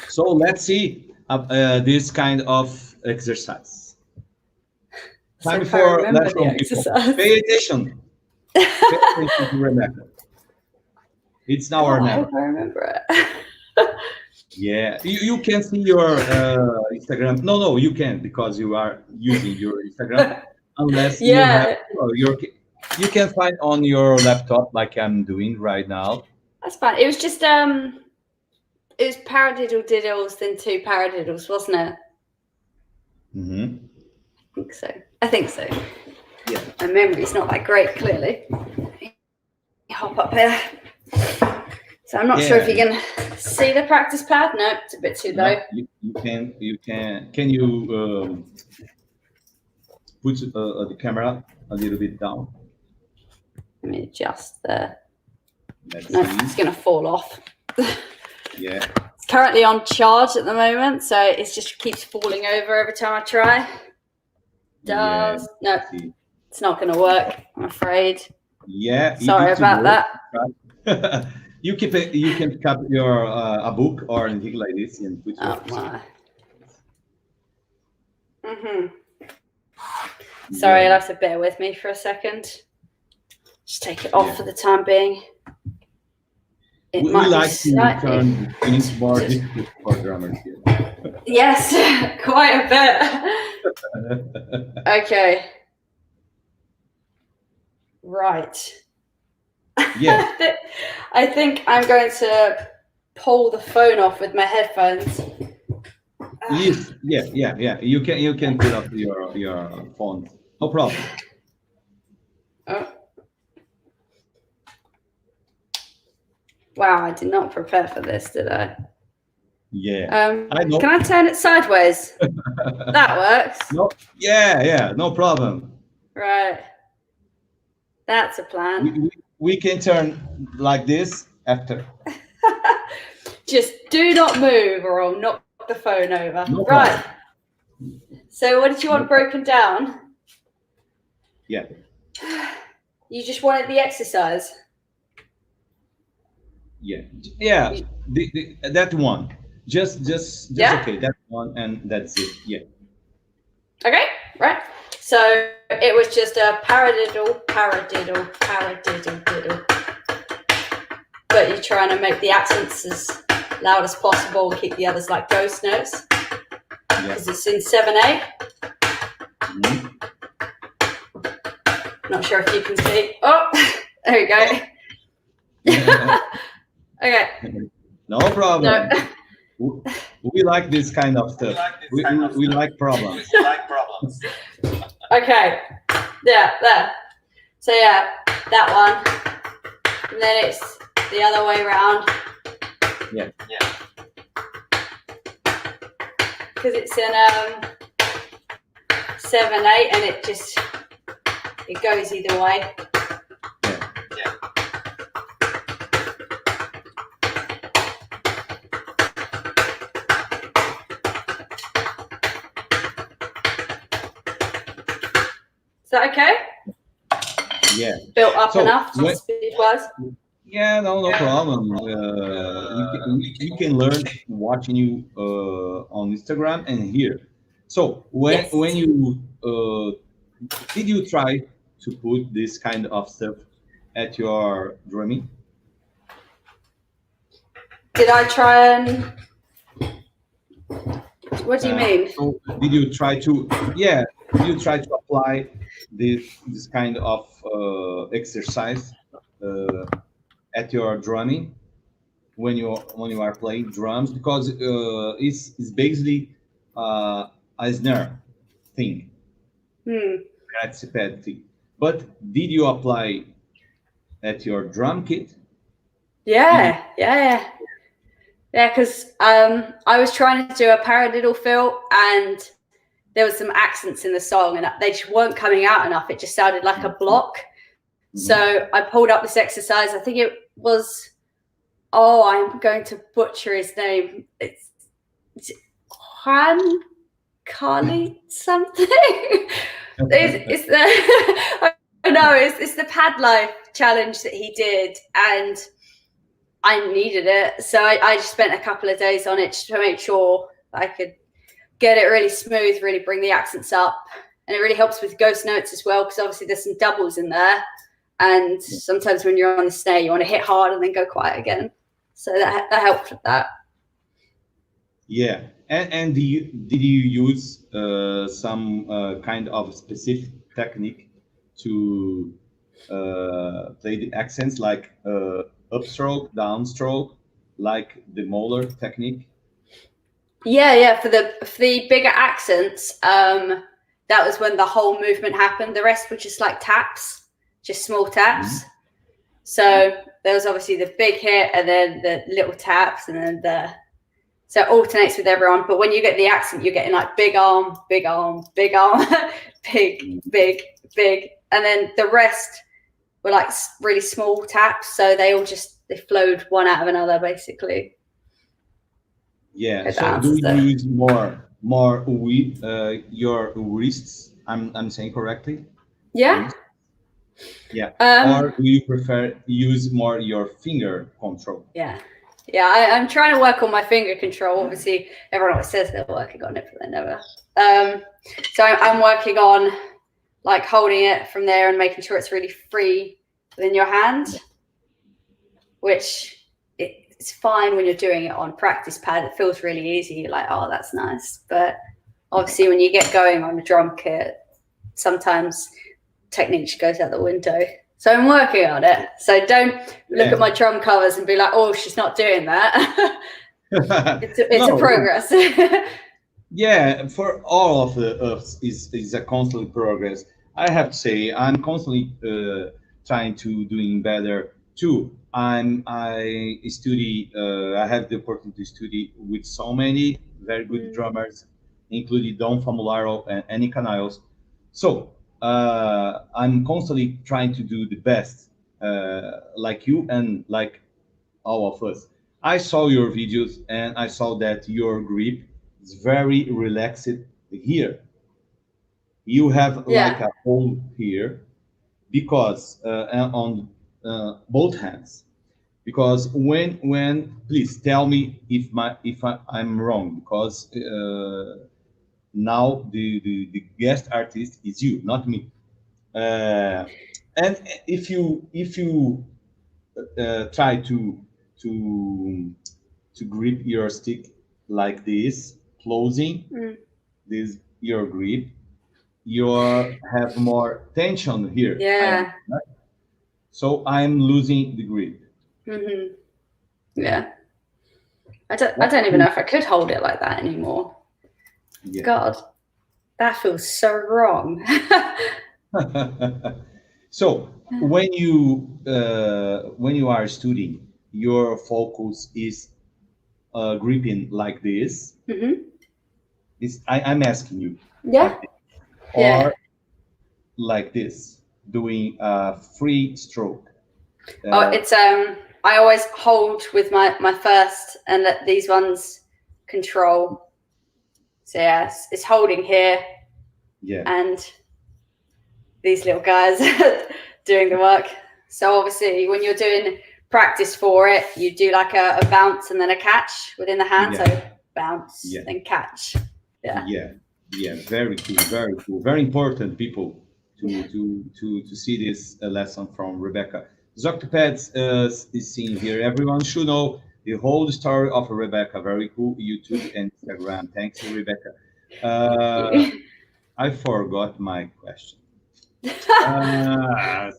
So let's see this kind of exercise. Time for let's go, people. Pay attention. Pay attention to Rebecca. It's now or never.
I remember it.
Yeah, you can see your Instagram. No, you can't because you are using your Instagram. Unless you have you can find on your laptop like I'm doing right now.
That's fine. It was just it was paradiddle diddles, then 2 paradiddles, wasn't it?
Mm-hmm.
I think so.
Yeah.
My memory's not that great, clearly. Hop up here. So I'm not sure if you can see the practice pad. No, it's a bit too low.
No, you can. Can you put the camera a little bit down?
Let me adjust there.
No,
it's going to fall off.
Yeah.
It's currently on charge at the moment, so it just keeps falling over every time I try. No, it's not going to work, I'm afraid.
Yeah.
Sorry about that.
You can pick up your a book or anything like this and put your.
Sorry, you'll have to bear with me for a second. Just take it off for the time being.
We like to turn things more difficult for drummers here.
Yes, quite a bit. Okay. Right.
Yeah.
I think I'm going to pull the phone off with my headphones.
Yes. Yeah. You can put up your phone. No problem.
Oh. Wow, I did not prepare for this, did I?
Yeah. I know.
Can I turn it sideways? That works.
No. Yeah. No problem.
Right. That's a plan.
We can turn like this after.
Just do not move or I'll knock the phone over.
No
right. So what did you want broken down?
Yeah.
You just wanted the exercise?
Yeah. That one. Just
Yeah.
okay, that one, and that's it. Yeah.
Okay, right. So it was just a paradiddle. But you're trying to make the accents as loud as possible and keep the others like ghost notes. Because it's in 7/8. Not sure if you can see. Oh, there we go. Okay.
No problem.
No.
We like this kind of stuff. We like problems.
Okay. Yeah, there. So yeah, that one. And then it's the other way around.
Yeah.
Because it's in 7/8 and it goes either way. Is that okay?
Yeah.
Built up enough speed-wise?
Yeah, no problem. We can learn watching you on Instagram and here. So when you did you try to put this kind of stuff at your drumming?
Did I try and? What do you mean?
So did you try to? Yeah, did you try to apply this kind of exercise at your drumming when you are playing drums, because it's basically a snare thing, that's a pad thing. But did you apply at your drum kit?
Yeah. Because I was trying to do a paradiddle fill, and there was some accents in the song, and they just weren't coming out enough. It just sounded like a block. So I pulled up this exercise. I think it was, I'm going to butcher his name. It's Juan Carly something. It's the it's the pad life challenge that he did, and I needed it. So I just spent a couple of days on it just to make sure I could get it really smooth, really bring the accents up. And it really helps with ghost notes as well, because obviously there's some doubles in there. And sometimes when you're on the snare, you want to hit hard and then go quiet again. So that helped with that. Yeah.
And did you use some kind of specific technique to play the accents, like upstroke, downstroke, like the Moeller technique?
Yeah. For the bigger accents, that was when the whole movement happened. The rest were just like taps. Just small taps. So there was obviously the big hit and then the little taps, and then so it alternates with everyone. But when you get the accent, you're getting like big arm, big arm, big arm, big, big, big. And then the rest were like really small taps. So they flowed one out of another, basically.
Yeah. So do you use more with your wrists? I'm saying correctly?
Yeah.
Yeah. Or do you prefer use more your finger control?
Yeah. I'm trying to work on my finger control. Obviously, everyone always says they're working on it, but they never. So I'm working on like holding it from there and making sure it's really free within your hand, which it's fine when you're doing it on practice pad. It feels really easy. You're like, oh, that's nice. But obviously, when you get going on a drum kit, sometimes technique just goes out the window. So I'm working on it. So don't look at my drum covers and be like, oh, she's not doing that. it's a progress.
Yeah, for all of us is a constant progress. I have to say, I'm constantly trying to doing better too. I study. I have the opportunity to study with so many very good drummers, including Don Famularo and Annie Canales. So I'm constantly trying to do the best, like you and like all of us. I saw your videos and I saw that your grip is very relaxed here. you have like a hole here, because on both hands. Because when please tell me if I'm wrong, because now the guest artist is you, not me. And if you try to grip your stick like this, closing this your grip, you have more tension here.
Yeah.
So I'm losing the grip.
Yeah. I don't even know if I could hold it like that anymore. Yeah. God, that feels so wrong.
So when you are studying, your focus is gripping like this. I'm asking you.
Yeah.
Or like this, doing a free stroke.
It's I always hold with my first and let these ones control. So yeah, it's holding here.
Yeah.
And these little guys doing the work. So obviously when you're doing practice for it, you do like a bounce and then a catch within the hand. Yeah. So bounce and catch. Yeah.
Yeah, very cool, very cool. Very important, people, to see this lesson from Rebecca. Zoctopads is seen here. Everyone should know the whole story of Rebecca. Very cool. YouTube and Instagram. Thanks, Rebecca. I forgot my question.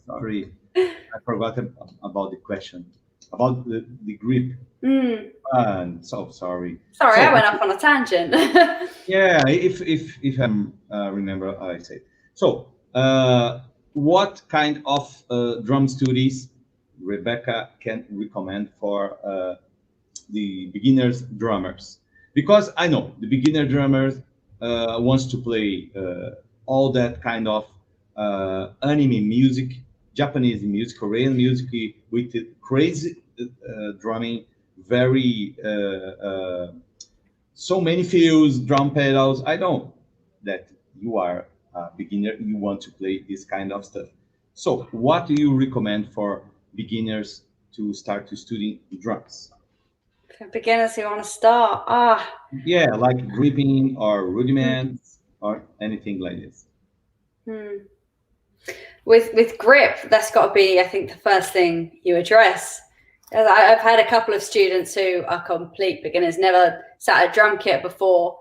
Sorry, I forgot about the question about the grip. And so sorry.
Sorry, I went off on a tangent.
Yeah, if I remember, I said. So, what kind of drum studies Rebecca can recommend for the beginners drummers? Because I know the beginner drummers wants to play all that kind of anime music, Japanese music, Korean music with crazy drumming, very so many fills, drum pedals. I know that you are a beginner, you want to play this kind of stuff. So what do you recommend for beginners to start to study drums?
For beginners who want to start,
yeah, like gripping or rudiments or anything like this.
With grip, that's got to be, I think, the first thing you address. I've had a couple of students who are complete beginners, never sat a drum kit before,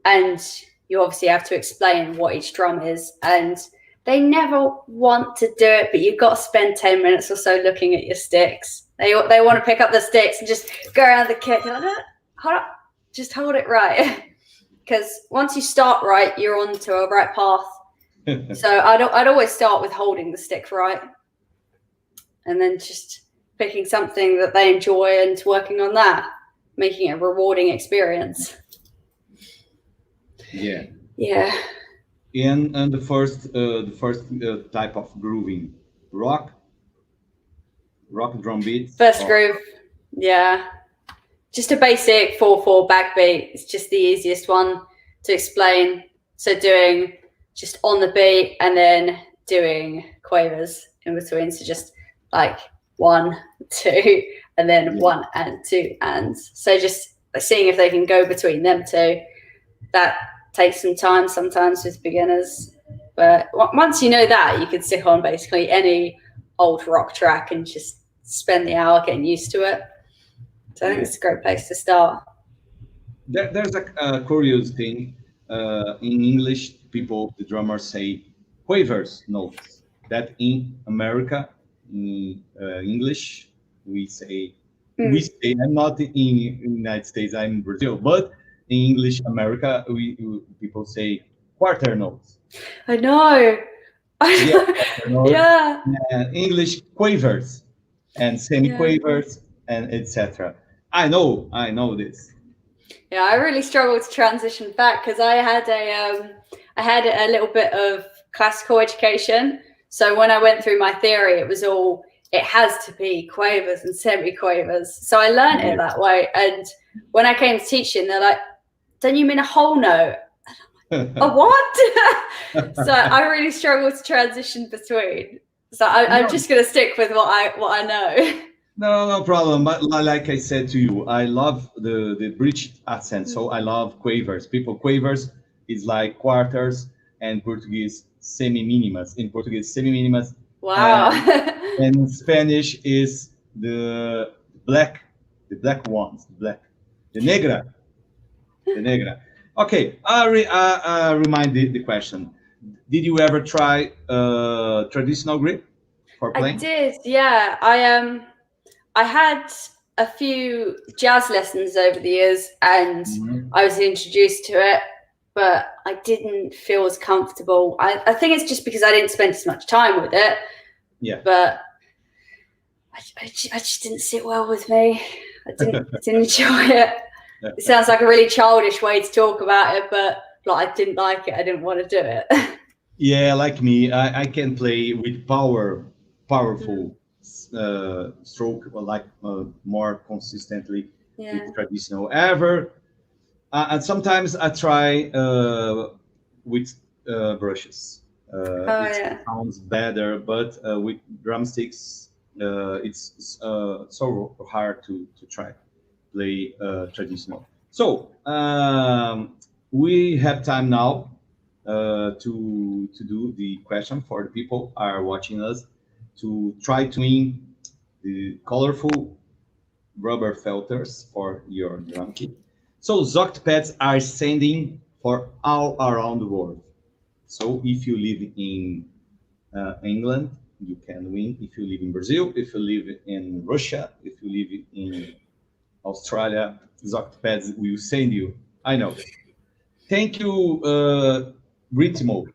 and you obviously have to explain what each drum is, and they never want to do it, but you've got to spend 10 minutes or so looking at your sticks. They want to pick up the sticks and just go around the kit. You're like, hold up, just hold it right. Because once you start right, you're on to a right path. So I'd always start with holding the stick right, and then just picking something that they enjoy and working on that, making it a rewarding experience.
Yeah. And the first type of grooving, rock drum beats.
First groove, yeah. Just a basic 4/4 backbeat. It's just the easiest one to explain. So doing just on the beat and then doing quavers in between. So just like 1, 2, and then 1 and 2 ands. So just seeing if they can go between them two. That takes some time sometimes with beginners. But once you know that, you can stick on basically any old rock track and just spend the hour getting used to it. So I think it's a great place to start.
There's a curious thing. In English, the drummers say quavers notes. That in America, in English, we say, I'm not in United States, I'm in Brazil, but in English, America, people say quarter notes.
I know. Yeah.
English quavers and semi-quavers and etc. I know this.
Yeah, I really struggled to transition back because I had a little bit of classical education. So when I went through my theory, it has to be quavers and semi-quavers. So I learned it that way. And when I came to teaching, they're like, don't you mean a whole note? And I'm like, A what? So I really struggle to transition between. So I'm just going to stick with what I know.
No problem. But like I said to you, I love the British accent. So I love quavers. People quavers is like quarters, and Portuguese semi-minimas. In Portuguese, semi-minimas.
Wow.
And in Spanish is the black ones, the negra. Okay, I remind the question. Did you ever try traditional grip for playing?
I did, yeah. I had a few jazz lessons over the years, and I was introduced to it, but I didn't feel as comfortable. I think it's just because I didn't spend as much time with it.
Yeah.
But I just didn't sit well with me. I didn't enjoy it. It sounds like a really childish way to talk about it, but like I didn't like it. I didn't want to do it.
Yeah, like me, I can play with powerful stroke, like more consistently with traditional. And sometimes I try with brushes. It sounds better, but with drumsticks, it's so hard to try play traditional. So we have time now to do the question for the people are watching us to try to win the colorful rubber filters for your drum kit. So Zoct pads are sending for all around the world. So if you live in England, you can win. If you live in Brazil, if you live in Russia, if you live in Australia, Zoct pads will send you. I know. Thank you, Ritmo.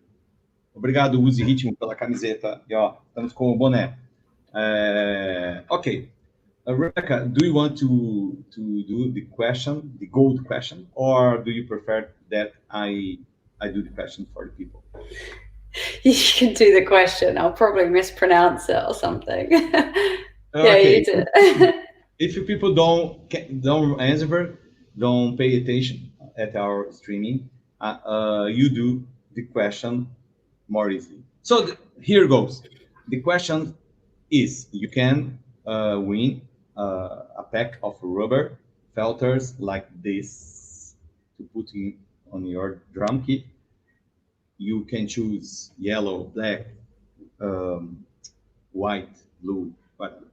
Obrigado, Use Ritmo, pela camiseta. E ó, estamos com o boné. Okay. Rebecca, do you want to do the question, the gold question, or do you prefer that I do the question for the people?
You can do the question. I'll probably mispronounce it or something. Yeah,
Okay.
you do.
If you people don't answer, don't pay attention at our streaming, you do the question more easily. So here goes. The question is, you can win a pack of rubber filters like this to put in on your drum kit. You can choose yellow, black, white, blue, whatever.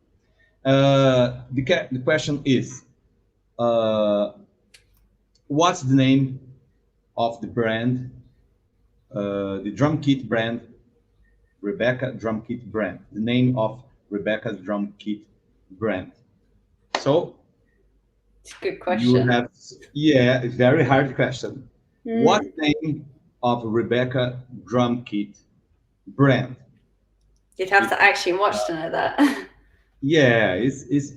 The question is, what's the name of the brand, the drum kit brand, Rebekah drum kit brand, the name of Rebekah's drum kit brand? So
it's a good question.
You have, yeah, a very hard question. What name of Rebekah drum kit brand?
You'd have to actually watch to know that.
Yeah, it's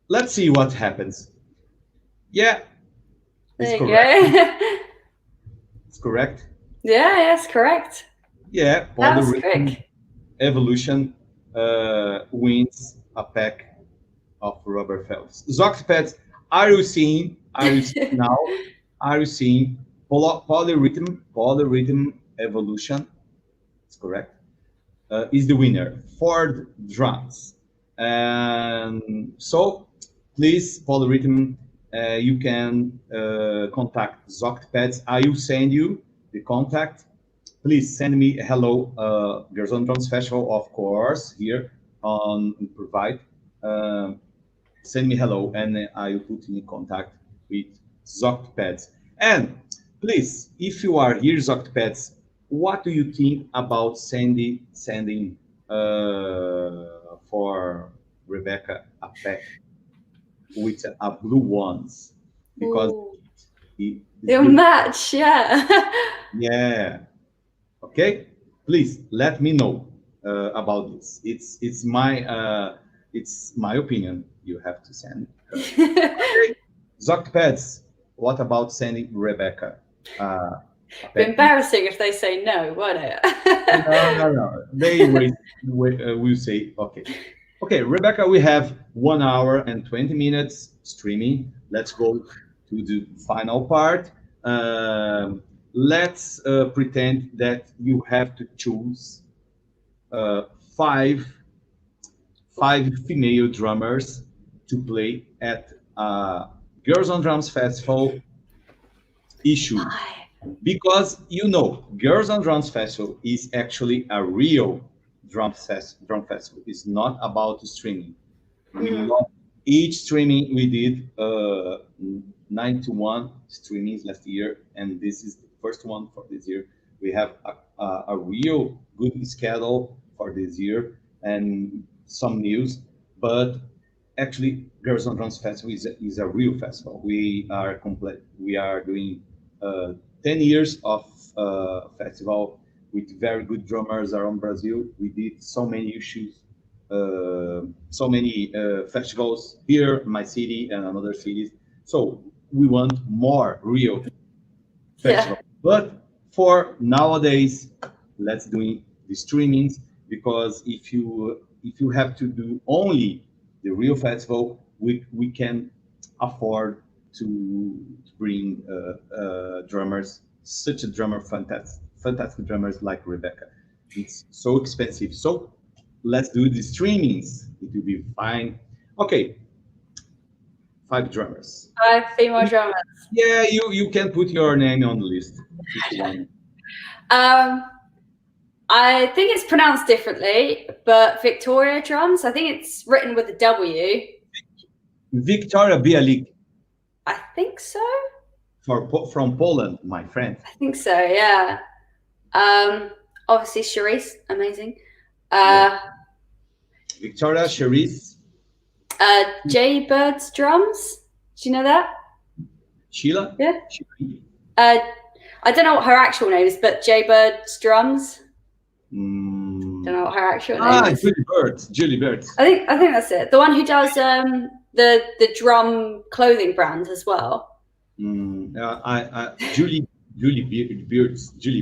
let's see what happens. Yeah,
there you go.
It's correct.
Yeah, yes, correct.
Yeah,
Polyrhythm
Evolution wins a pack of rubber felts. Zoct pads, are you seeing now? Are you seeing Polyrhythm Evolution? It's correct. Is the winner for drums. And so, please, Polyrhythm, you can contact Zoct pads. I will send you the contact. Please send me a hello, Girls on Drums Festival, of course, here on Provide. Send me hello, and I will put in contact with Zoct pads. And please, if you are here, Zoct pads, what do you think about sending for Rebekah a pack with a blue ones? Because
they'll match, yeah.
Yeah. Okay. Please let me know about this. It's my opinion. You have to send. Okay. Zoct pads. What about sending Rebekah?
Be embarrassing if they say no, won't it?
No. They will say okay. Okay, Rebekah, we have 1 hour and 20 minutes streaming. Let's go to the final part. let's pretend that you have to choose five female drummers to play at Girls on Drums Festival issue. Because Girls on Drums Festival is actually a real drum festival. It's not about streaming. Each streaming we did 91 streamings last year, and this is the first one for this year. We have a real good schedule for this year and some news, but actually Girls on Drums Festival is a real festival. We are doing 10 years of festival with very good drummers around Brazil. We did so many issues, so many festivals here in my city and other cities. So we want more real festivals. But for nowadays, let's do the streamings, because if you have to do only the real festival, we can afford to bring drummers, such a fantastic drummers like Rebekah. It's so expensive. So let's do the streamings. It will be fine. Okay. 5 drummers.
5 female drummers.
Yeah, you can put your name on the list.
I think it's pronounced differently, but Victoria drums. I think it's written with a W.
Victoria Bialik.
I think so.
From Poland, my friend.
I think so. Yeah. Obviously, Charisse, amazing.
Victoria, Charisse.
Jay Bird's drums. Do you know that?
Sheila?
Yeah. I don't know what her actual name is, but Jay Bird's drums. Don't know what her actual name is.
Julie Bird.
I think that's it. The one who does the drum clothing brand as well.
Julie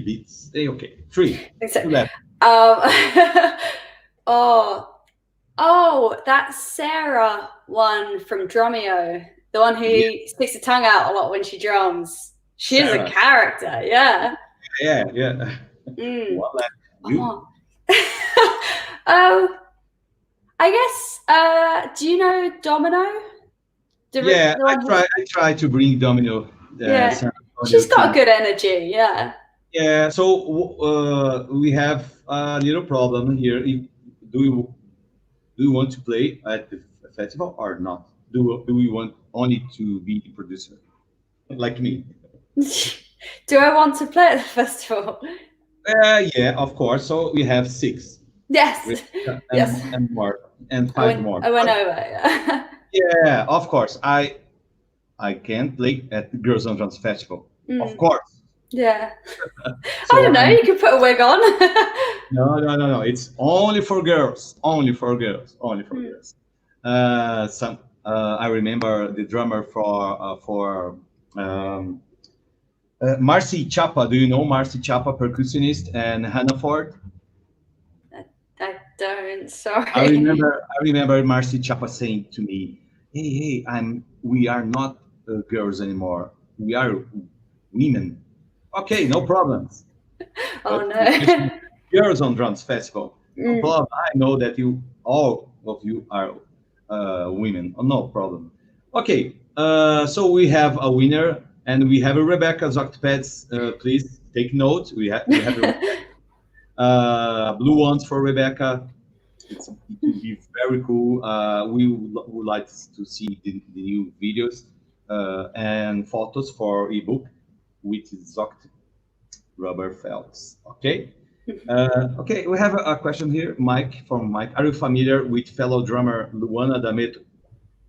Beats. Okay, 3.
So. That's Sarah one from Drumeo, the one who sticks her tongue out a lot when she drums. She is a character, yeah. I guess. Do you know Domino?
I try to bring Domino.
She's got a good energy. Yeah.
Yeah. So we have a little problem here. Do you want to play at the festival or not? Do we want only to be the producer, like me?
Do I want to play at the festival?
Yeah, of course. So we have 6.
Yes.
And more, and 5 more.
I went over.
Yeah, of course. I can play at the Girls on Drums Festival. Of course.
Yeah. So I don't know. You could put a wig on.
No. It's only for girls. Only for girls. I remember the drummer for Marcy Chapa. Do you know Marcy Chapa, percussionist, and Hannah Ford?
I don't. Sorry.
I remember Marcy Chapa saying to me, "Hey, we are not girls anymore. We are women." Okay, no problems.
Oh no.
Girls on Drums Festival. No problem. I know that all of you are women. No problem. Okay. So we have a winner, and we have a Rebekah Octopads. Please take note. We have blue ones for Rebekah. It will be very cool. We would like to see the new videos and photos for ebook with Zoct rubber felts. Okay. Okay, we have a question here, Mike. Are you familiar with fellow drummer Luana D'Ameto?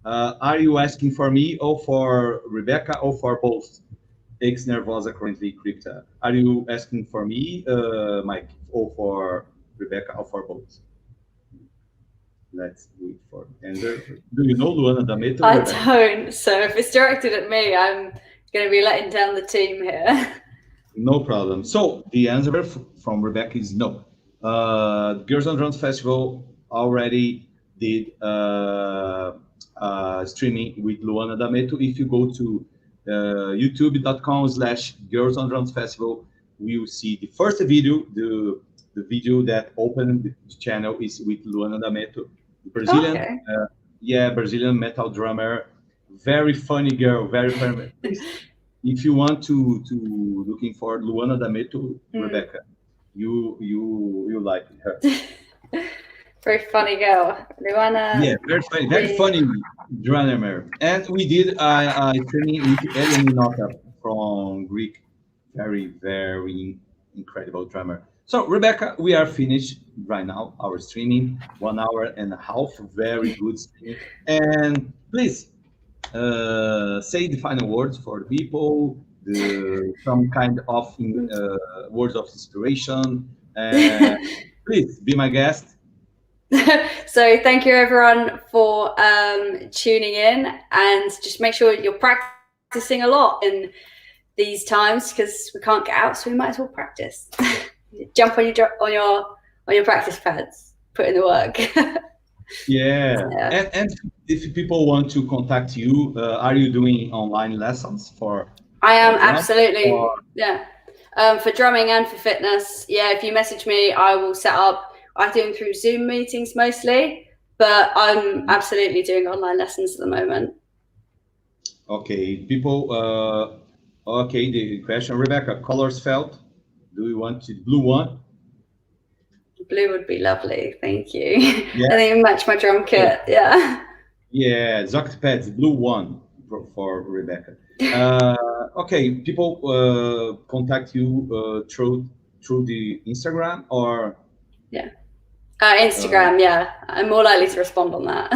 Are you asking for me or for Rebekah or for both? Ex Nervosa currently crypta. Are you asking for me, Mike, or for Rebekah or for both? Let's wait for answer. Do you know Luana D'Ameto?
I don't. So if it's directed at me, I'm going to be letting down the team here.
No problem. So the answer from Rebekah is no. Girls on Drums Festival already did streaming with Luana D'Ameto. If you go to youtube.com/Girls on Drums Festival. We will see the first video. The video that opened the channel is with Luana D'Ameto, Brazilian, Brazilian metal drummer. Very funny girl, very funny. If you want to looking for Luana D'Ameto, Rebecca, you like her.
Very funny girl, Luana.
Yeah, very funny drummer. And we did a training with Eleni from Greek, very incredible drummer. So Rebecca, we are finished right now our streaming, 1 hour and a half, very good streaming. And please say the final words for the people, some kind of words of inspiration. Please be my guest.
So thank you everyone for tuning in, and just make sure you're practicing a lot in these times because we can't get out, so we might as well practice. Jump on your practice pads, put in the work.
And if people want to contact you, are you doing online lessons for?
I am, absolutely. For drumming and for fitness. If you message me, I will set up. I do them through Zoom meetings mostly, but I'm absolutely doing online lessons at the moment.
Okay, people. Okay, the question, Rebecca, colors felt. Do you want the blue one?
Blue would be lovely, thank you. I think it match my drum kit.
Zoct pads, blue one for Rebecca. Okay, people contact you through the Instagram or?
Instagram, I'm more likely to respond on that.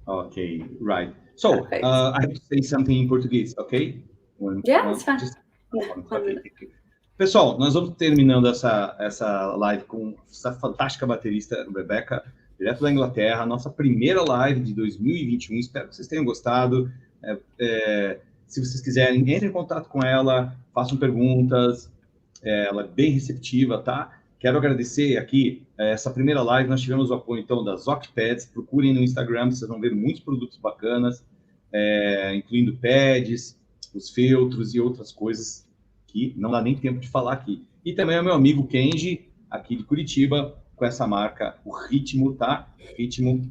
Okay, right. So I have to say something in Português, okay?
It's fine.
Okay. Pessoal, nós vamos terminando essa live com essa fantástica baterista, Rebecca, direto da Inglaterra, nossa primeira live de 2021. Espero que vocês tenham gostado. Se vocês quiserem, entrem em contato com ela, façam perguntas. Ela é bem receptiva, tá? Quero agradecer aqui essa primeira live. Nós tivemos o apoio, então, das Zoct Pads. Procurem no Instagram, vocês vão ver muitos produtos bacanas, incluindo pads, os feltros e outras coisas que não dá nem tempo de falar aqui. E também é meu amigo Kenji, aqui de Curitiba, com essa marca, o Ritmo, tá? Ritmo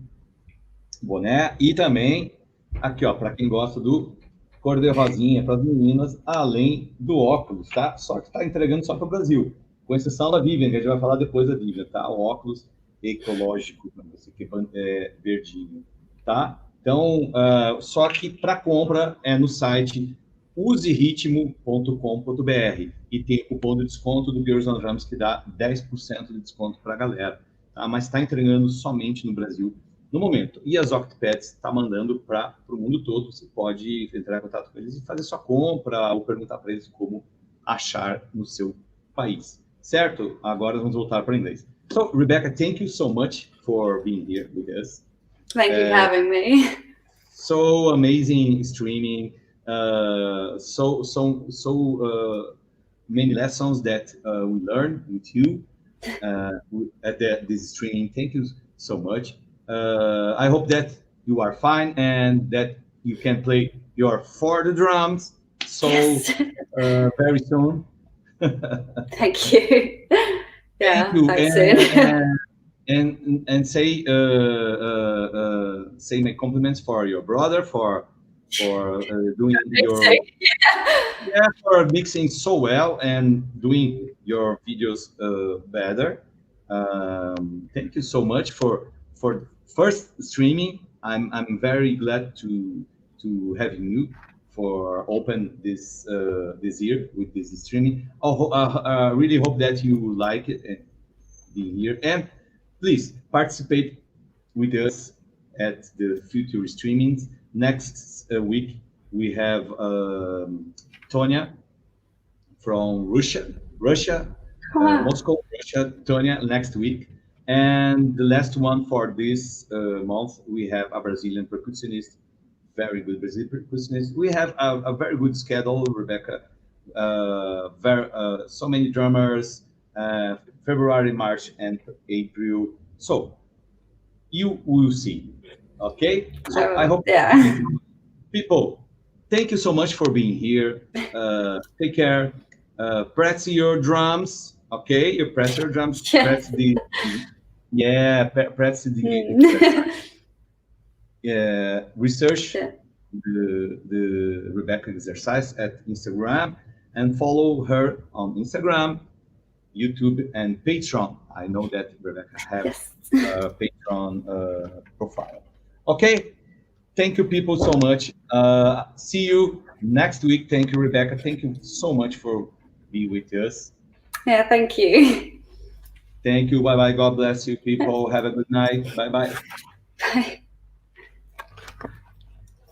boné. E também, aqui, ó, para quem gosta do cor de rosinha para as meninas, além do óculos, tá? Só que está entregando só para o Brasil, com exceção da Vivian, que a gente vai falar depois da Vivian, tá? O óculos ecológico, para você que é verdinho, tá? Então, só que para compra é no site useritmo.com.br e tem o cupom de desconto do Girls on Drums que dá 10% de desconto para a galera, tá? Mas está entregando somente no Brasil no momento. E as Octpads está mandando para o mundo todo. Você pode entrar em contato com eles e fazer sua compra ou perguntar para eles como achar no seu país. Certo? Agora vamos voltar para inglês. So, Rebecca, thank you so much for being here with us.
Thank you for having me.
So amazing streaming. Many lessons that we learned with you at this streaming. Thank you so much. I hope that you are fine and that you can play your for the drums very soon.
Thank you.
Thank you. And say say my compliments for your brother for doing for mixing so well and doing your videos better. Thank you so much for first streaming. I'm very glad to have you for open this this year with this streaming. I really hope that you like it and being here, and please participate with us at the future streamings. Next week, we have Tonya from Russia, Moscow, Russia, Tonya next week. And the last one for this month, we have a Brazilian percussionist, very good Brazilian percussionist. We have a very good schedule, Rebecca. So many drummers, February, March, and April. So you will see. Okay, so I hope people thank you so much for being here. Take care. Press your drums, okay? You press your drums.
Yeah.
Press the research
Yeah.
the Rebecca exercise at Instagram, and follow her on Instagram, YouTube, and Patreon. I know that Rebecca has
Yes.
a Patreon profile. Okay, thank you people so much. See you next week. Thank you, Rebecca. Thank you so much for being with us.
Yeah, thank you.
Thank you. Bye bye. God bless you, people. Have a good night. Bye bye.
Bye.